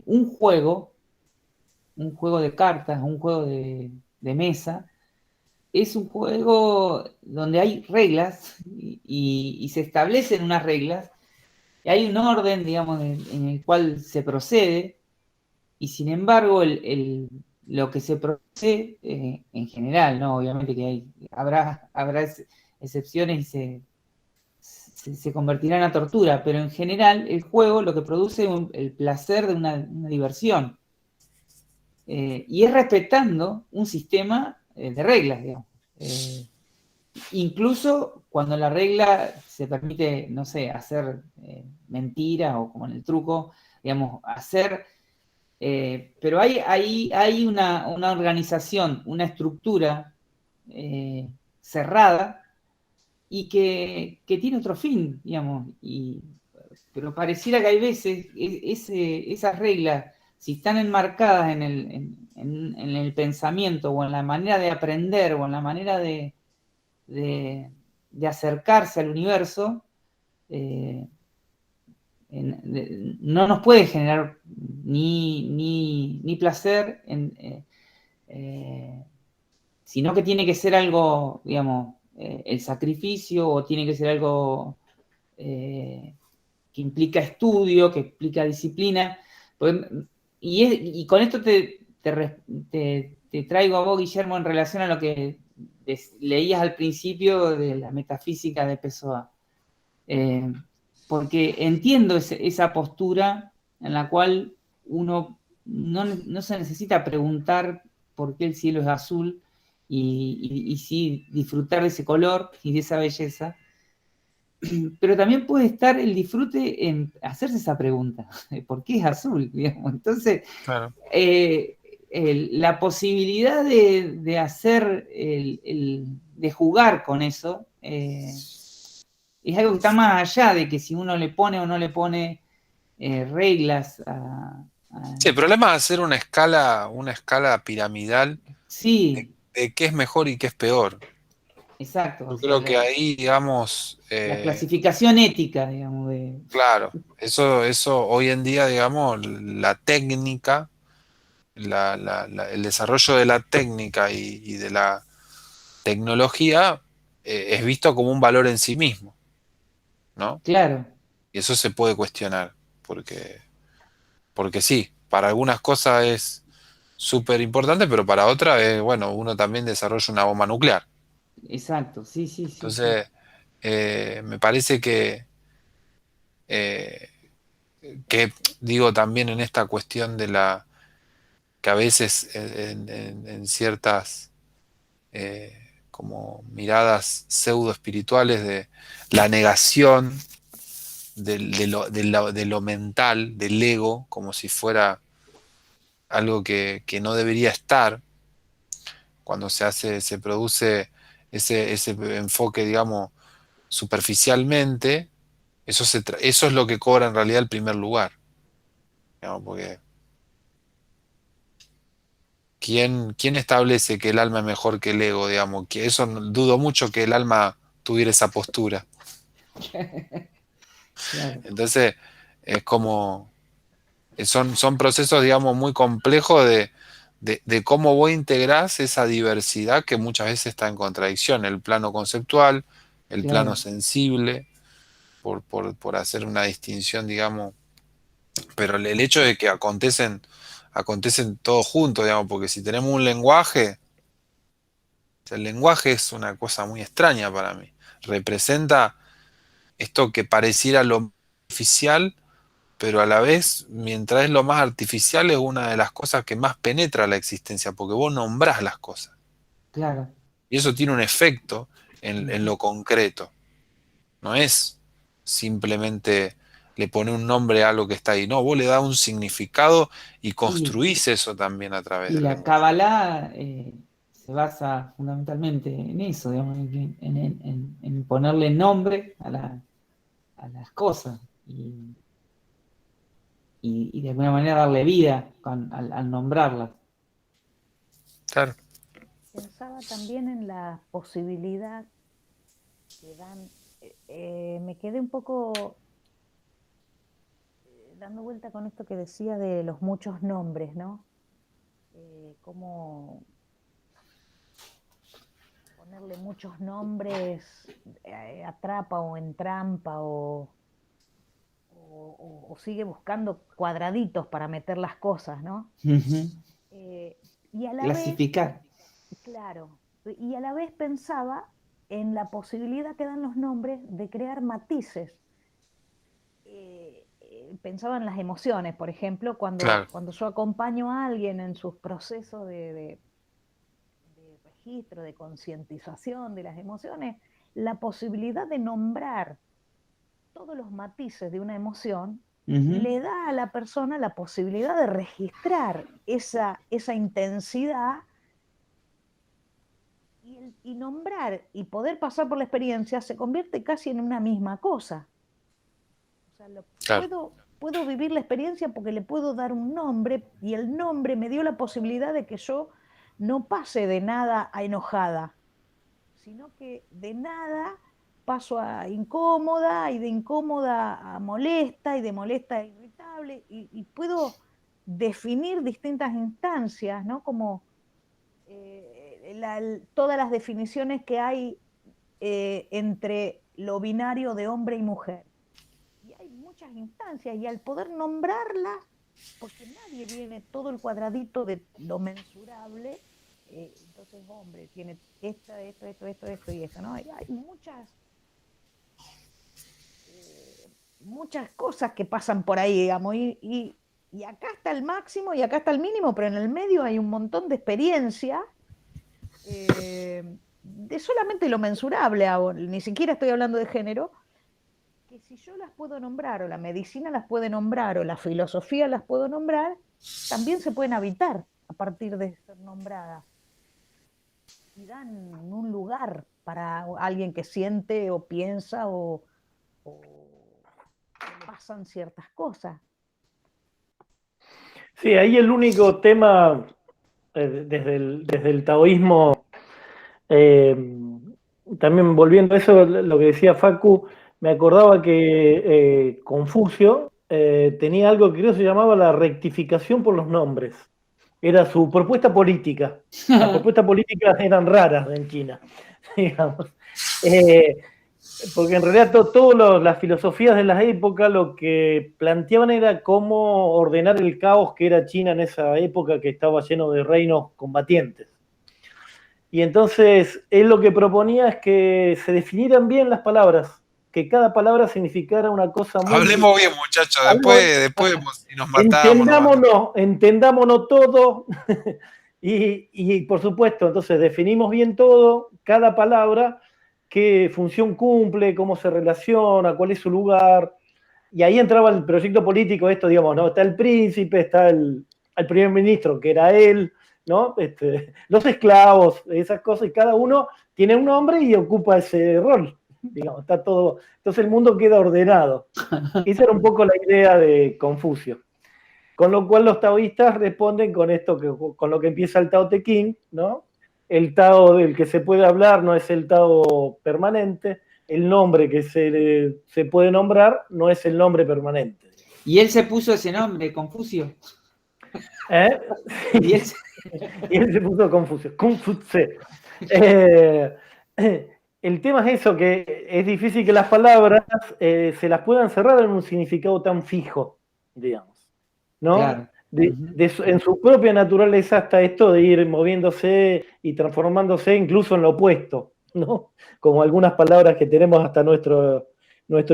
Speaker 2: un juego de cartas, un juego de mesa, es un juego donde hay reglas y se establecen unas reglas, y hay un orden, digamos, en el cual se procede, y sin embargo, lo que se procede, en general, ¿no? Obviamente que habrá excepciones y se convertirá en una tortura, pero en general el juego lo que produce es el placer de una diversión. Y es respetando un sistema de reglas, digamos. Incluso cuando la regla se permite, no sé, hacer mentira o como en el truco, digamos, pero hay una organización, una estructura cerrada y que tiene otro fin, digamos, pero pareciera que hay veces esas reglas, si están enmarcadas en el pensamiento o en la manera de aprender o en la manera de acercarse al universo, eh, no nos puede generar ni placer, sino que tiene que ser algo, digamos, el sacrificio, o tiene que ser algo que implica estudio, que implica disciplina. Y con esto te traigo a vos, Guillermo, en relación a lo que leías al principio de la metafísica de Pessoa. Porque entiendo esa postura en la cual uno no se necesita preguntar por qué el cielo es azul y sí disfrutar de ese color y de esa belleza, pero también puede estar el disfrute en hacerse esa pregunta, ¿por qué es azul? Digamos. Entonces,
Speaker 3: claro.
Speaker 2: la posibilidad de hacer, de jugar con eso, es algo que está más allá de que si uno le pone o no le pone reglas
Speaker 3: Sí, el problema es hacer una escala piramidal
Speaker 2: Sí,
Speaker 3: de qué es mejor y qué es peor.
Speaker 2: exacto. O
Speaker 3: Yo
Speaker 2: sea,
Speaker 3: creo que ahí, digamos,
Speaker 2: la clasificación ética, digamos,
Speaker 3: claro, eso hoy en día, digamos, la técnica, el desarrollo de la técnica y de la tecnología es visto como un valor en sí mismo. ¿no?
Speaker 2: Claro,
Speaker 3: Y eso se puede cuestionar, porque sí, para algunas cosas es súper importante, pero para otras, bueno, uno también desarrolla una bomba nuclear.
Speaker 2: exacto, sí, sí, sí, sí.
Speaker 3: Entonces, me parece eh, que, digo, también en esta cuestión de que a veces en ciertas como miradas pseudo espirituales de la negación de lo mental, del ego, como si fuera algo que no debería estar, cuando se produce ese enfoque, digamos, superficialmente, eso es lo que cobra en realidad el primer lugar, digamos, porque ¿quién establece que el alma es mejor que el ego, digamos? Que eso dudo mucho que el alma tuviera esa postura.
Speaker 2: Claro,
Speaker 3: Entonces, es como, son procesos, digamos, muy complejos de cómo vos integrás esa diversidad que muchas veces está en contradicción, el plano conceptual, el plano
Speaker 2: claro.
Speaker 3: sensible, por hacer una distinción, digamos, pero el hecho de que acontecen todos juntos, digamos, porque si tenemos un lenguaje, el lenguaje es una cosa muy extraña para mí. Representa esto que pareciera lo oficial, pero a la vez, mientras es lo más artificial, es una de las cosas que más penetra la existencia, porque vos nombrás las cosas.
Speaker 2: Claro.
Speaker 3: Y eso tiene un efecto en
Speaker 2: Ujú.
Speaker 3: lo concreto. No es simplemente le pone un nombre a algo que está ahí. No, vos le das un significado y
Speaker 2: Sí,
Speaker 3: construís eso también a través
Speaker 2: y
Speaker 3: del
Speaker 2: la
Speaker 3: lenguaje.
Speaker 2: Kabbalah se basa fundamentalmente en eso, digamos, en ponerle nombre a las cosas y de alguna manera darle vida al nombrarlas.
Speaker 3: Claro,
Speaker 4: Pensaba también en la posibilidad que dan, me quedé un poco dando vuelta con esto que decía de los muchos nombres, ¿no? Cómo ponerle muchos nombres atrapa o entrampa o sigue buscando cuadraditos para meter las cosas, ¿no?
Speaker 2: Ujú.
Speaker 4: Eh, y a la vez,
Speaker 2: Clasificar.
Speaker 4: claro, y a la vez pensaba en la posibilidad que dan los nombres de crear matices. Pensaba en las emociones, por ejemplo,
Speaker 3: claro,
Speaker 4: cuando yo acompaño a alguien en sus procesos de registro, de concientización de las emociones, la posibilidad de nombrar todos los matices de una emoción
Speaker 2: Ujú.
Speaker 4: le da a la persona la posibilidad de registrar esa intensidad y nombrar y poder pasar por la experiencia se convierte casi en una misma cosa. O sea,
Speaker 3: claro,
Speaker 4: puedo vivir la experiencia porque le puedo dar un nombre y el nombre me dio la posibilidad de que yo no pase de nada a enojada, sino que de nada paso a incómoda y de incómoda a molesta y de molesta a irritable y puedo definir distintas instancias, ¿no? Como todas las definiciones que hay entre lo binario de hombre y mujer. Y hay muchas instancias y al poder nombrarlas, porque nadie viene todo el cuadradito de lo mensurable, entonces hombre tiene esto y esto, ¿no? Hay muchas cosas que pasan por ahí, digamos, y acá está el máximo y acá está el mínimo, pero en el medio hay un montón de experiencia de solamente lo mensurable, ni siquiera estoy hablando de género, que si yo las puedo nombrar, o la medicina las puede nombrar, o la filosofía las puedo nombrar, también se pueden habitar a partir de ser nombradas y dan un lugar para alguien que siente o piensa o le pasan ciertas cosas.
Speaker 1: Sí, ahí el único tema, desde el taoísmo, eh, también volviendo a eso, lo que decía Facu, me acordaba que Confucio tenía algo que creo se llamaba la rectificación por los nombres. Era su propuesta política. Las propuestas políticas eran raras en China, digamos. Eh, Porque en realidad todas las filosofías de las épocas lo que planteaban era cómo ordenar el caos que era China en esa época, que estaba lleno de reinos combatientes. Y entonces él lo que proponía es que se definieran bien las palabras, que cada palabra significara una cosa muy...
Speaker 3: Hablemos bien, muchachos. Después si nos matamos, nos matamos.
Speaker 1: Entendámonos todo. Y por supuesto, entonces definimos bien todo, cada palabra, qué función cumple, cómo se relaciona, cuál es su lugar. Y ahí entraba el proyecto político, esto, digamos, ¿no? Está el príncipe, está el primer ministro, que era él, ¿no? Los esclavos, esas cosas, y cada uno tiene un nombre y ocupa ese rol. Digamos, está todo. Entonces el mundo queda ordenado. Esa era un poco la idea de Confucio. Con lo cual los taoístas responden con esto, con lo que empieza el Tao Te Ching, ¿no? El Tao del que se puede hablar no es el Tao permanente, el nombre que se puede nombrar no es el nombre permanente.
Speaker 2: Y él se puso ese nombre, Confucio.
Speaker 1: ¿Eh?
Speaker 2: Y
Speaker 1: él se puso Confucio. Confucio. El tema es eso, que es difícil que las palabras se las puedan cerrar en un significado tan fijo, digamos. ¿No?
Speaker 2: Claro.
Speaker 1: En su propia naturaleza está esto de ir moviéndose y transformándose incluso en lo opuesto, ¿no? Como algunas palabras que tenemos hasta nuestro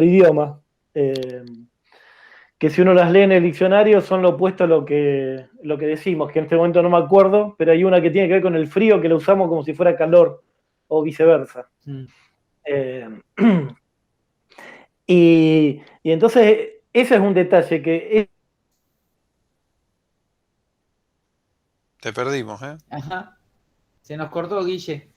Speaker 1: idioma, que si uno las lee en el diccionario son lo opuesto a lo que decimos, que en este momento no me acuerdo, pero hay una que tiene que ver con el frío, que lo usamos como si fuera calor, o viceversa. Y entonces ese es un detalle que...
Speaker 3: Te perdimos, ¿eh?
Speaker 2: Ajá. Se nos cortó, Guille.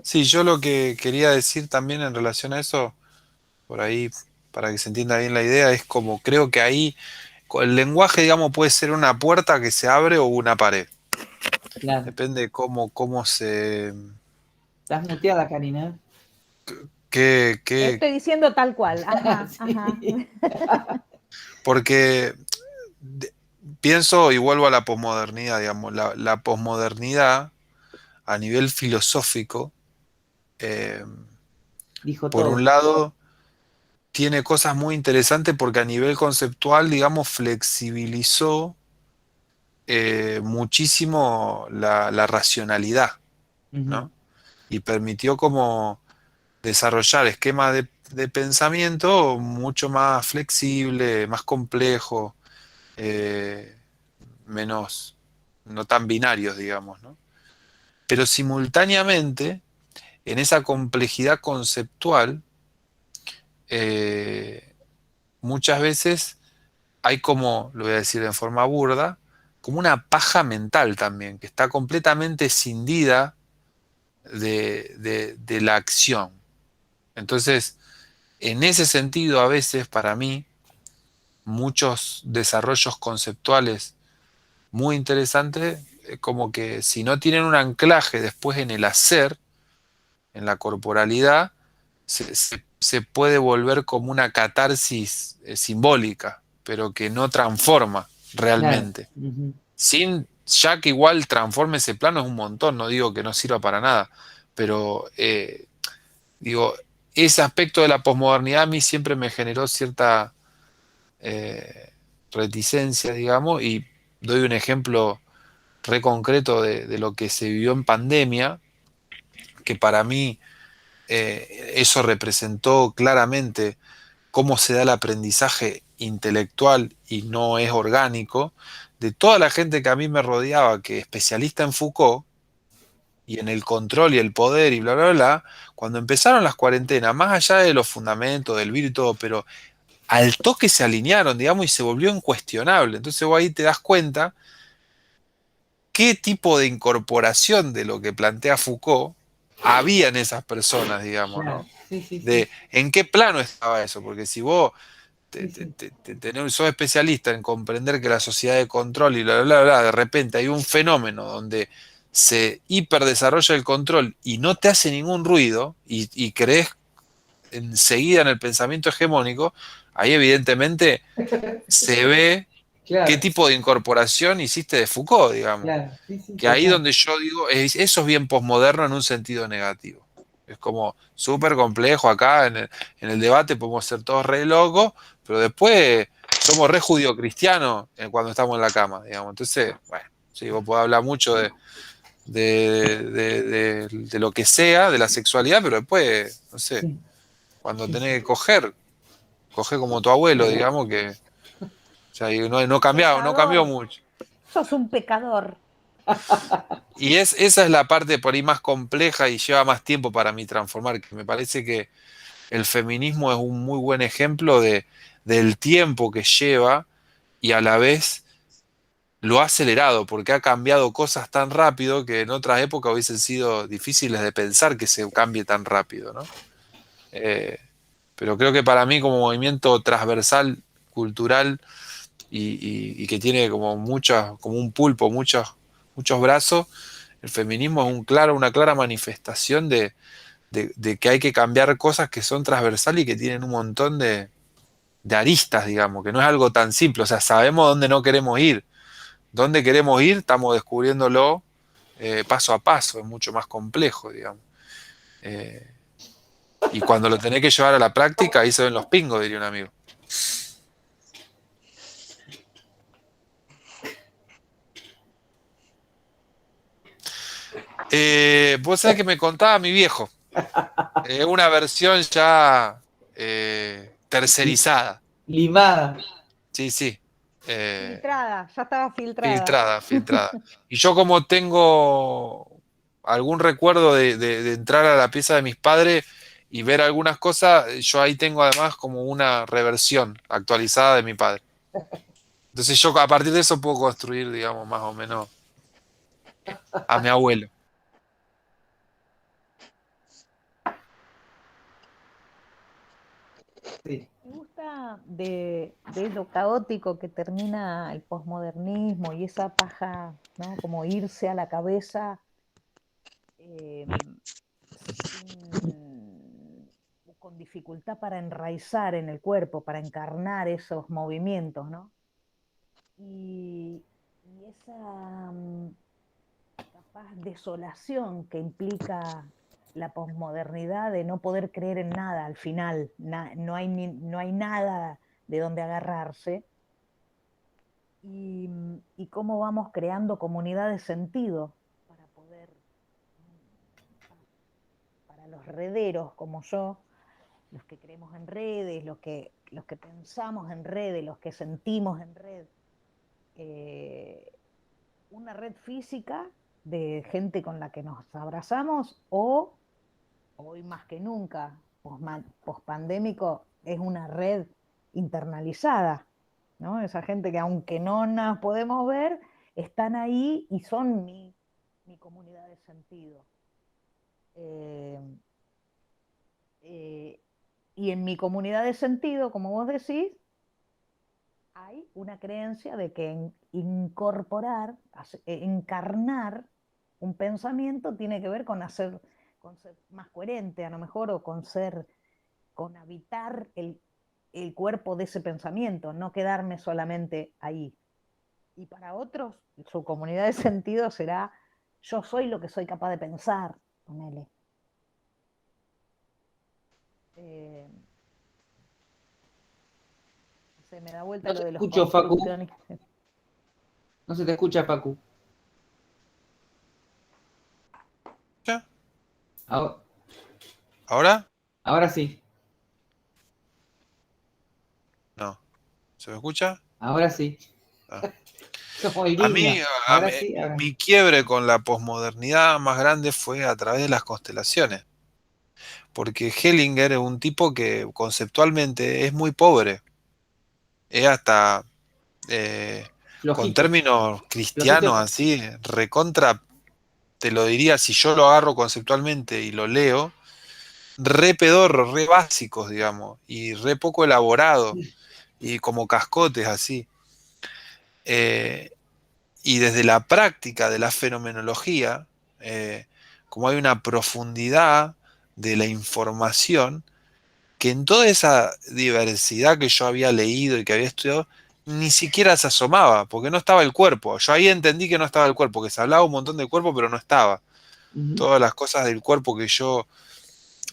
Speaker 3: Sí, yo lo que quería decir también en relación a eso, por ahí, para que se entienda bien la idea, es como creo que ahí el lenguaje, digamos, puede ser una puerta que se abre o una pared.
Speaker 2: Claro.
Speaker 3: Depende de cómo se...
Speaker 2: Estás muteada, Karina.
Speaker 4: Estoy diciendo tal cual. Ajá,
Speaker 2: Sí.
Speaker 4: ajá.
Speaker 3: Porque pienso y vuelvo a la posmodernidad, digamos, la posmodernidad a nivel filosófico,
Speaker 2: Dijo
Speaker 3: por
Speaker 2: todo.
Speaker 3: un lado, tiene cosas muy interesantes porque a nivel conceptual, digamos, flexibilizó muchísimo la racionalidad, ¿no? Y permitió como desarrollar esquemas de pensamiento mucho más flexible, más complejo, menos, no tan binarios, digamos, ¿no? Pero simultáneamente, en esa complejidad conceptual, muchas veces hay como, lo voy a decir en forma burda, como una paja mental también, que está completamente escindida de la acción. Entonces, en ese sentido, a veces, para mí, muchos desarrollos conceptuales muy interesantes, como que si no tienen un anclaje después en el hacer, en la corporalidad, se puede volver como una catarsis simbólica, pero que no transforma realmente.
Speaker 2: Claro.
Speaker 3: Sin ya que igual transforme ese plano es un montón, no digo que no sirva para nada, pero digo, ese aspecto de la posmodernidad a mí siempre me generó cierta reticencia, digamos, y doy un ejemplo re concreto de lo que se vivió en pandemia, que para mí eso representó claramente cómo se da el aprendizaje intelectual y no es orgánico, de toda la gente que a mí me rodeaba, que es especialista en Foucault y en el control y el poder y bla, bla, bla, cuando empezaron las cuarentenas, más allá de los fundamentos del virus y todo, pero al toque se alinearon, digamos, y se volvió incuestionable. Entonces vos ahí te das cuenta qué tipo de incorporación de lo que plantea Foucault había en esas personas, digamos,
Speaker 2: Claro.
Speaker 3: ¿no?
Speaker 2: Sí.
Speaker 3: De en qué plano estaba eso, porque si vos
Speaker 2: Sí.
Speaker 3: sos especialista en comprender que la sociedad de control y bla, bla, bla, de repente hay un fenómeno donde se hiperdesarrolla el control y no te hace ningún ruido y crees enseguida en el pensamiento hegemónico, ahí evidentemente se ve
Speaker 2: Claro,
Speaker 3: qué tipo de incorporación hiciste de Foucault, digamos.
Speaker 2: claro. Sí, sí,
Speaker 3: Que ahí
Speaker 2: total.
Speaker 3: donde yo digo, eso es bien posmoderno en un sentido negativo. Es como súper complejo acá en el debate, podemos ser todos re locos, pero después somos re judío-cristianos cuando estamos en la cama, digamos. Entonces, bueno, sí, vos podés hablar mucho de lo que sea, de la sexualidad, pero después, no sé,
Speaker 2: Sí,
Speaker 3: cuando
Speaker 2: sí,
Speaker 3: tenés
Speaker 2: sí.
Speaker 3: que coger, coger como tu abuelo, digamos, que o sea, y no cambió, no cambió
Speaker 4: Pecador,
Speaker 3: mucho.
Speaker 4: sos un pecador.
Speaker 3: Y esa es la parte por ahí más compleja y lleva más tiempo para mí transformar, que me parece que el feminismo es un muy buen ejemplo del tiempo que lleva y a la vez lo ha acelerado, porque ha cambiado cosas tan rápido que en otras épocas hubiesen sido difíciles de pensar que se cambie tan rápido, ¿no? Eh, pero creo que para mí como movimiento transversal, cultural y que tiene como muchas, como un pulpo, muchos brazos, el feminismo es una clara manifestación de que hay que cambiar cosas que son transversales y que tienen un montón de aristas, digamos, que no es algo tan simple. O sea, sabemos dónde no queremos ir. Dónde queremos ir, estamos descubriéndolo paso a paso, es mucho más complejo, digamos. Eh, y cuando lo tenés que llevar a la práctica, ahí se ven los pingos, diría un amigo. Vos sabés que me contaba mi viejo, una versión ya tercerizada.
Speaker 2: Limada.
Speaker 3: Sí, sí. Eh,
Speaker 4: Filtrada, ya estaba filtrada.
Speaker 3: filtrada. Y yo como tengo algún recuerdo de entrar a la pieza de mis padres y ver algunas cosas, yo ahí tengo además como una reversión actualizada de mi padre. Entonces yo a partir de eso puedo construir, digamos, más o menos a mi abuelo.
Speaker 2: Sí.
Speaker 4: Me gusta de lo caótico que termina el posmodernismo y esa paja, ¿no? Como irse a la cabeza eh, sin- con dificultad para enraizar en el cuerpo, para encarnar esos movimientos, ¿no? Y esa capaz desolación que implica la posmodernidad de no poder creer en nada al final, no hay, no hay nada de donde agarrarse, y cómo vamos creando comunidad de sentido para poder, para los rederos como yo, los que creemos en redes, los que pensamos en redes, los que sentimos en red, eh, una red física de gente con la que nos abrazamos o hoy más que nunca, pospandémico, es una red internalizada, ¿no? Esa gente que aunque no nos podemos ver, están ahí y son mi comunidad de sentido. Eh, eh, y en mi comunidad de sentido, como vos decís, hay una creencia de que incorporar, encarnar un pensamiento tiene que ver con ser más coherente, a lo mejor, o con habitar el cuerpo de ese pensamiento, no quedarme solamente ahí. Y para otros, su comunidad de sentido será, yo soy lo que soy capaz de pensar, ponele. Eh, Se me da vuelta
Speaker 2: No
Speaker 4: lo
Speaker 2: te
Speaker 4: de los
Speaker 2: escucho, Facu.
Speaker 4: construccionistas.
Speaker 2: No se te escucha, Facu.
Speaker 3: ¿Ya?
Speaker 2: Ahora,
Speaker 3: ¿Ahora?
Speaker 2: ahora sí,
Speaker 3: No. ¿Se me escucha?
Speaker 2: ahora sí.
Speaker 3: Ah.
Speaker 2: Somos en
Speaker 3: A mí,
Speaker 2: línea. Ahora sí, ahora
Speaker 3: mi quiebre con la posmodernidad más grande fue a través de las constelaciones. Porque Hellinger es un tipo que conceptualmente es muy pobre. Es hasta con
Speaker 2: flojito,
Speaker 3: términos
Speaker 2: flojito.
Speaker 3: cristianos así, recontra, te lo diría si yo lo agarro conceptualmente y lo leo, re pedorro, re básicos, digamos, y re poco elaborado, y como cascotes así. Eh, y desde la práctica de la fenomenología, como hay una profundidad de la información, que en toda esa diversidad que yo había leído y que había estudiado, ni siquiera se asomaba, porque no estaba el cuerpo. Yo ahí entendí que no estaba el cuerpo, que se hablaba un montón del cuerpo, pero no estaba.
Speaker 2: Ujú.
Speaker 3: Todas las cosas del cuerpo que yo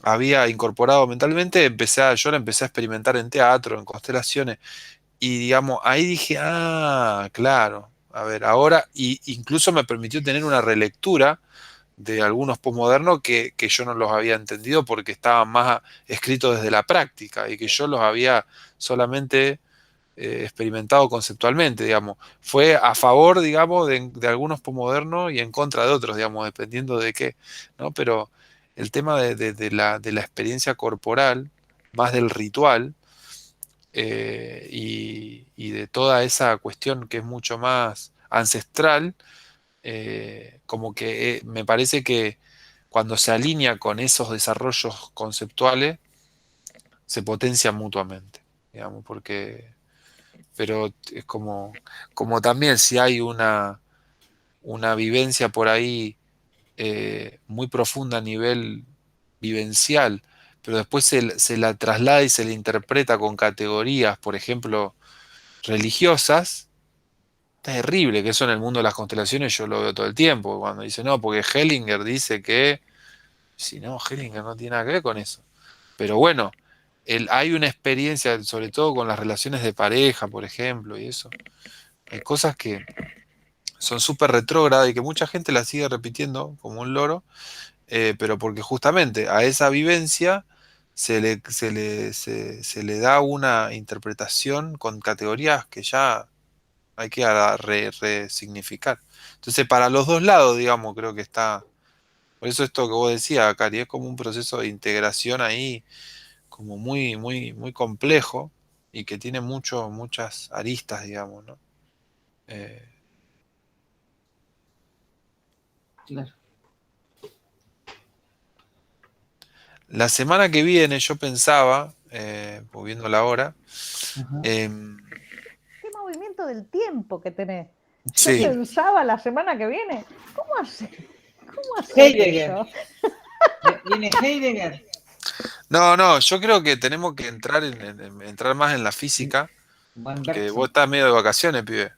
Speaker 3: había incorporado mentalmente, yo la empecé a experimentar en teatro, en constelaciones, y digamos, ahí dije, ah, claro, a ver, ahora, y incluso me permitió tener una relectura de algunos posmodernos que yo no los había entendido porque estaban más escritos desde la práctica y que yo los había solamente experimentado conceptualmente, digamos. Fue a favor, digamos, de algunos posmodernos y en contra de otros, digamos, dependiendo de qué, ¿no? Pero el tema de la experiencia corporal, más del ritual, y de toda esa cuestión que es mucho más ancestral, como que me parece que cuando se alinea con esos desarrollos conceptuales, se potencian mutuamente, digamos, pero es como también si hay una vivencia por ahí muy profunda a nivel vivencial, pero después se la traslada y se la interpreta con categorías, por ejemplo, religiosas. Terrible que eso en el mundo de las constelaciones yo lo veo todo el tiempo, cuando dice, no, porque Hellinger dice que, si no, Hellinger no tiene nada que ver con eso. Pero bueno, hay una experiencia, sobre todo con las relaciones de pareja, por ejemplo, y eso. Hay cosas que son súper retrógradas y que mucha gente las sigue repitiendo como un loro, pero porque justamente a esa vivencia se le da una interpretación con categorías que ya hay que resignificar. Entonces, para los dos lados, digamos, creo que está. Por eso esto que vos decías, Cari, es como un proceso de integración ahí, como muy, muy, muy complejo y que tiene muchas aristas, digamos, ¿no? Eh,
Speaker 2: Claro.
Speaker 3: la semana que viene yo pensaba, pues viendo la hora,
Speaker 2: Ajá.
Speaker 3: em,
Speaker 4: Qué movimiento del tiempo que tenés. Yo
Speaker 3: sí,
Speaker 4: pensaba la semana que viene, ¿cómo haces? ¿Cómo haces
Speaker 2: Heidegger.
Speaker 4: eso?
Speaker 2: Viene Heidegger.
Speaker 3: no, yo creo que tenemos que entrar más en la física,
Speaker 2: Van
Speaker 3: porque vos
Speaker 2: Bergson.
Speaker 3: estás medio de vacaciones, pibe.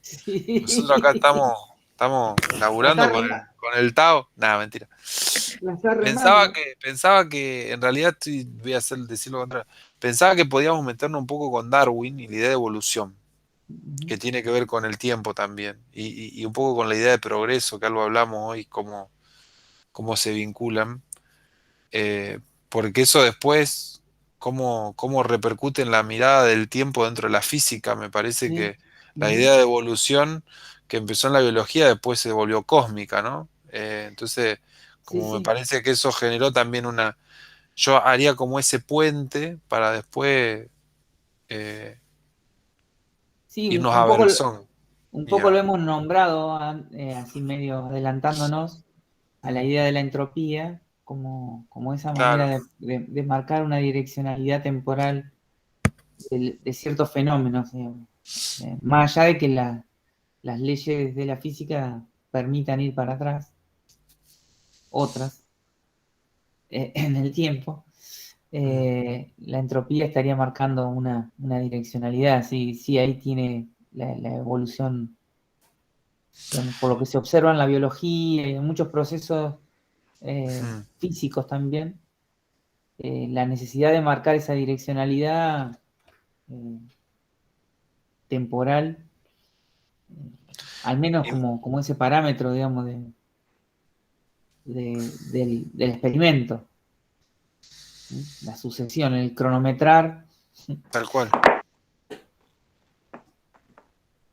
Speaker 3: Nosotros acá
Speaker 2: Sí.
Speaker 3: estamos
Speaker 2: La está,
Speaker 3: laburando con el Tao. Nada, mentira.
Speaker 2: la está
Speaker 3: Pensaba
Speaker 2: remando.
Speaker 3: que, pensaba que en realidad voy a decir lo contrario. Pensaba que podíamos meternos un poco con Darwin y la idea de evolución,
Speaker 2: Ujú.
Speaker 3: que tiene que ver con el tiempo también, y un poco con la idea de progreso, que algo hablamos hoy, cómo se vinculan, eh, porque eso después, cómo repercute en la mirada del tiempo dentro de la física. Me parece
Speaker 2: Sí.
Speaker 3: que la
Speaker 2: Ujú.
Speaker 3: idea de evolución que empezó en la biología después se volvió cósmica, ¿no? Entonces,
Speaker 2: Sí,
Speaker 3: como me
Speaker 2: sí.
Speaker 3: parece que eso generó también yo haría como ese puente para después eh,
Speaker 2: Sí,
Speaker 3: irnos a Bersón,
Speaker 2: un poco lo
Speaker 3: digamos.
Speaker 2: hemos nombrado así medio adelantándonos a la
Speaker 3: Mm,
Speaker 2: idea de la entropía como esa manera
Speaker 3: claro,
Speaker 2: de marcar una direccionalidad temporal de ciertos fenómenos, digamos. Más allá de que las leyes de la física permitan ir para atrás, otras, en el tiempo,
Speaker 3: mm,
Speaker 2: la entropía estaría marcando una direccionalidad. Sí, sí, ahí tiene la evolución, digamos, por lo que se observa en la biología y en muchos procesos
Speaker 3: mm.
Speaker 2: físicos también, la necesidad de marcar esa direccionalidad eh, temporal, al menos
Speaker 3: Y-
Speaker 2: como ese parámetro, digamos, del experimento, ¿sí? La sucesión, el cronometrar
Speaker 3: Tal cual.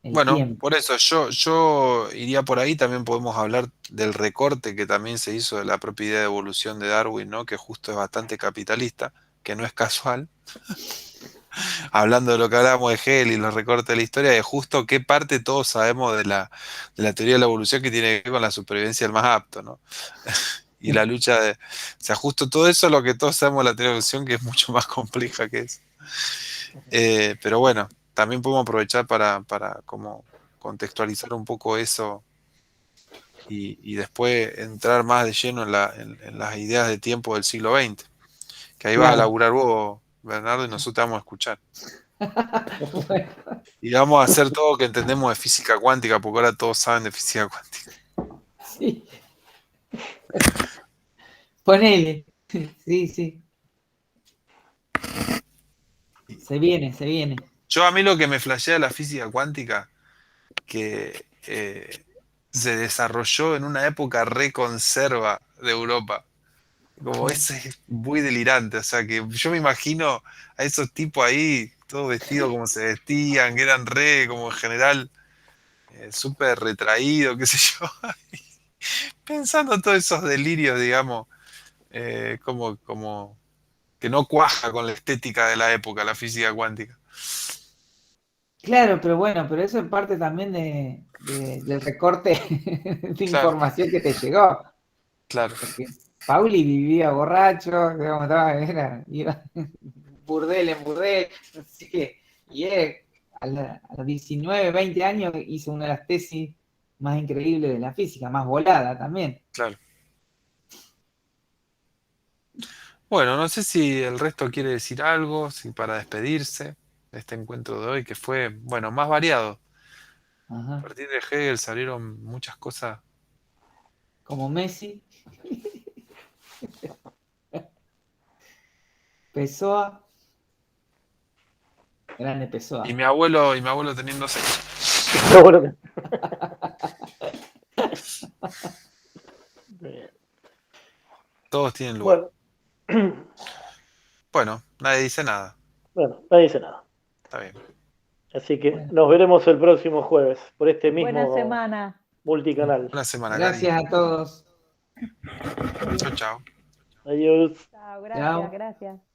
Speaker 2: el
Speaker 3: Bueno,
Speaker 2: tiempo.
Speaker 3: por eso yo iría por ahí. También podemos hablar del recorte que también se hizo de la propia idea de evolución de Darwin, ¿no? Que justo es bastante capitalista, que no es casual. Hablando de lo que hablábamos de Hegel y los recortes de la historia, de justo qué parte todos sabemos de la teoría de la evolución que tiene que ver con la supervivencia del más apto, ¿no? Y la lucha o sea, justo todo eso es lo que todos sabemos de la teoría de la evolución, que es mucho más compleja que eso. Pero bueno, también podemos aprovechar para como contextualizar un poco eso y después entrar más de lleno en las ideas de tiempo del siglo XX, que ahí vas a
Speaker 2: Claro,
Speaker 3: laburar vos, Bernardo, y nosotros te vamos a escuchar.
Speaker 2: Bueno,
Speaker 3: Y vamos a hacer todo que entendemos de física cuántica, porque ahora todos saben de física cuántica.
Speaker 2: sí. Ponele. Sí, sí. Se viene, se viene.
Speaker 3: Yo a mí lo que me flashea de la física cuántica, que se desarrolló en una época reconserva de Europa. Como
Speaker 2: Sí.
Speaker 3: es muy delirante, o sea que yo me imagino a esos tipos ahí, todos vestidos como se vestían, que eran re, como en general, súper retraídos, qué sé yo, pensando todos esos delirios, digamos, como que no cuaja con la estética de la época, la física cuántica.
Speaker 2: Claro, pero bueno, pero eso es parte también del recorte de
Speaker 3: Claro,
Speaker 2: información que te llegó.
Speaker 3: claro,
Speaker 2: Porque Pauli vivía borracho, digamos, iba burdel en burdel, así que, y él a los 19, 20 años hizo una de las tesis más increíbles de la física, más volada también.
Speaker 3: claro. Bueno, no sé si el resto quiere decir algo, si para despedirse de este encuentro de hoy, que fue, bueno, más variado. A
Speaker 2: Ajá.
Speaker 3: partir de Hegel salieron muchas cosas.
Speaker 2: Como Messi, Pessoa, grande Pessoa.
Speaker 3: Y mi abuelo teniendo sexo.
Speaker 1: Pero bueno,
Speaker 3: Todos tienen lugar.
Speaker 1: bueno,
Speaker 3: Bueno, nadie dice nada.
Speaker 1: bueno, nadie dice nada.
Speaker 3: Está bien.
Speaker 1: Así que
Speaker 2: Bueno,
Speaker 1: nos veremos el próximo jueves por este
Speaker 4: Buena
Speaker 1: mismo
Speaker 4: semana.
Speaker 1: multicanal.
Speaker 3: Buena semana, Cari.
Speaker 2: gracias a todos.
Speaker 3: Chau, chau.
Speaker 1: Adiós.
Speaker 4: Chao,
Speaker 2: Chao.
Speaker 4: gracias, gracias.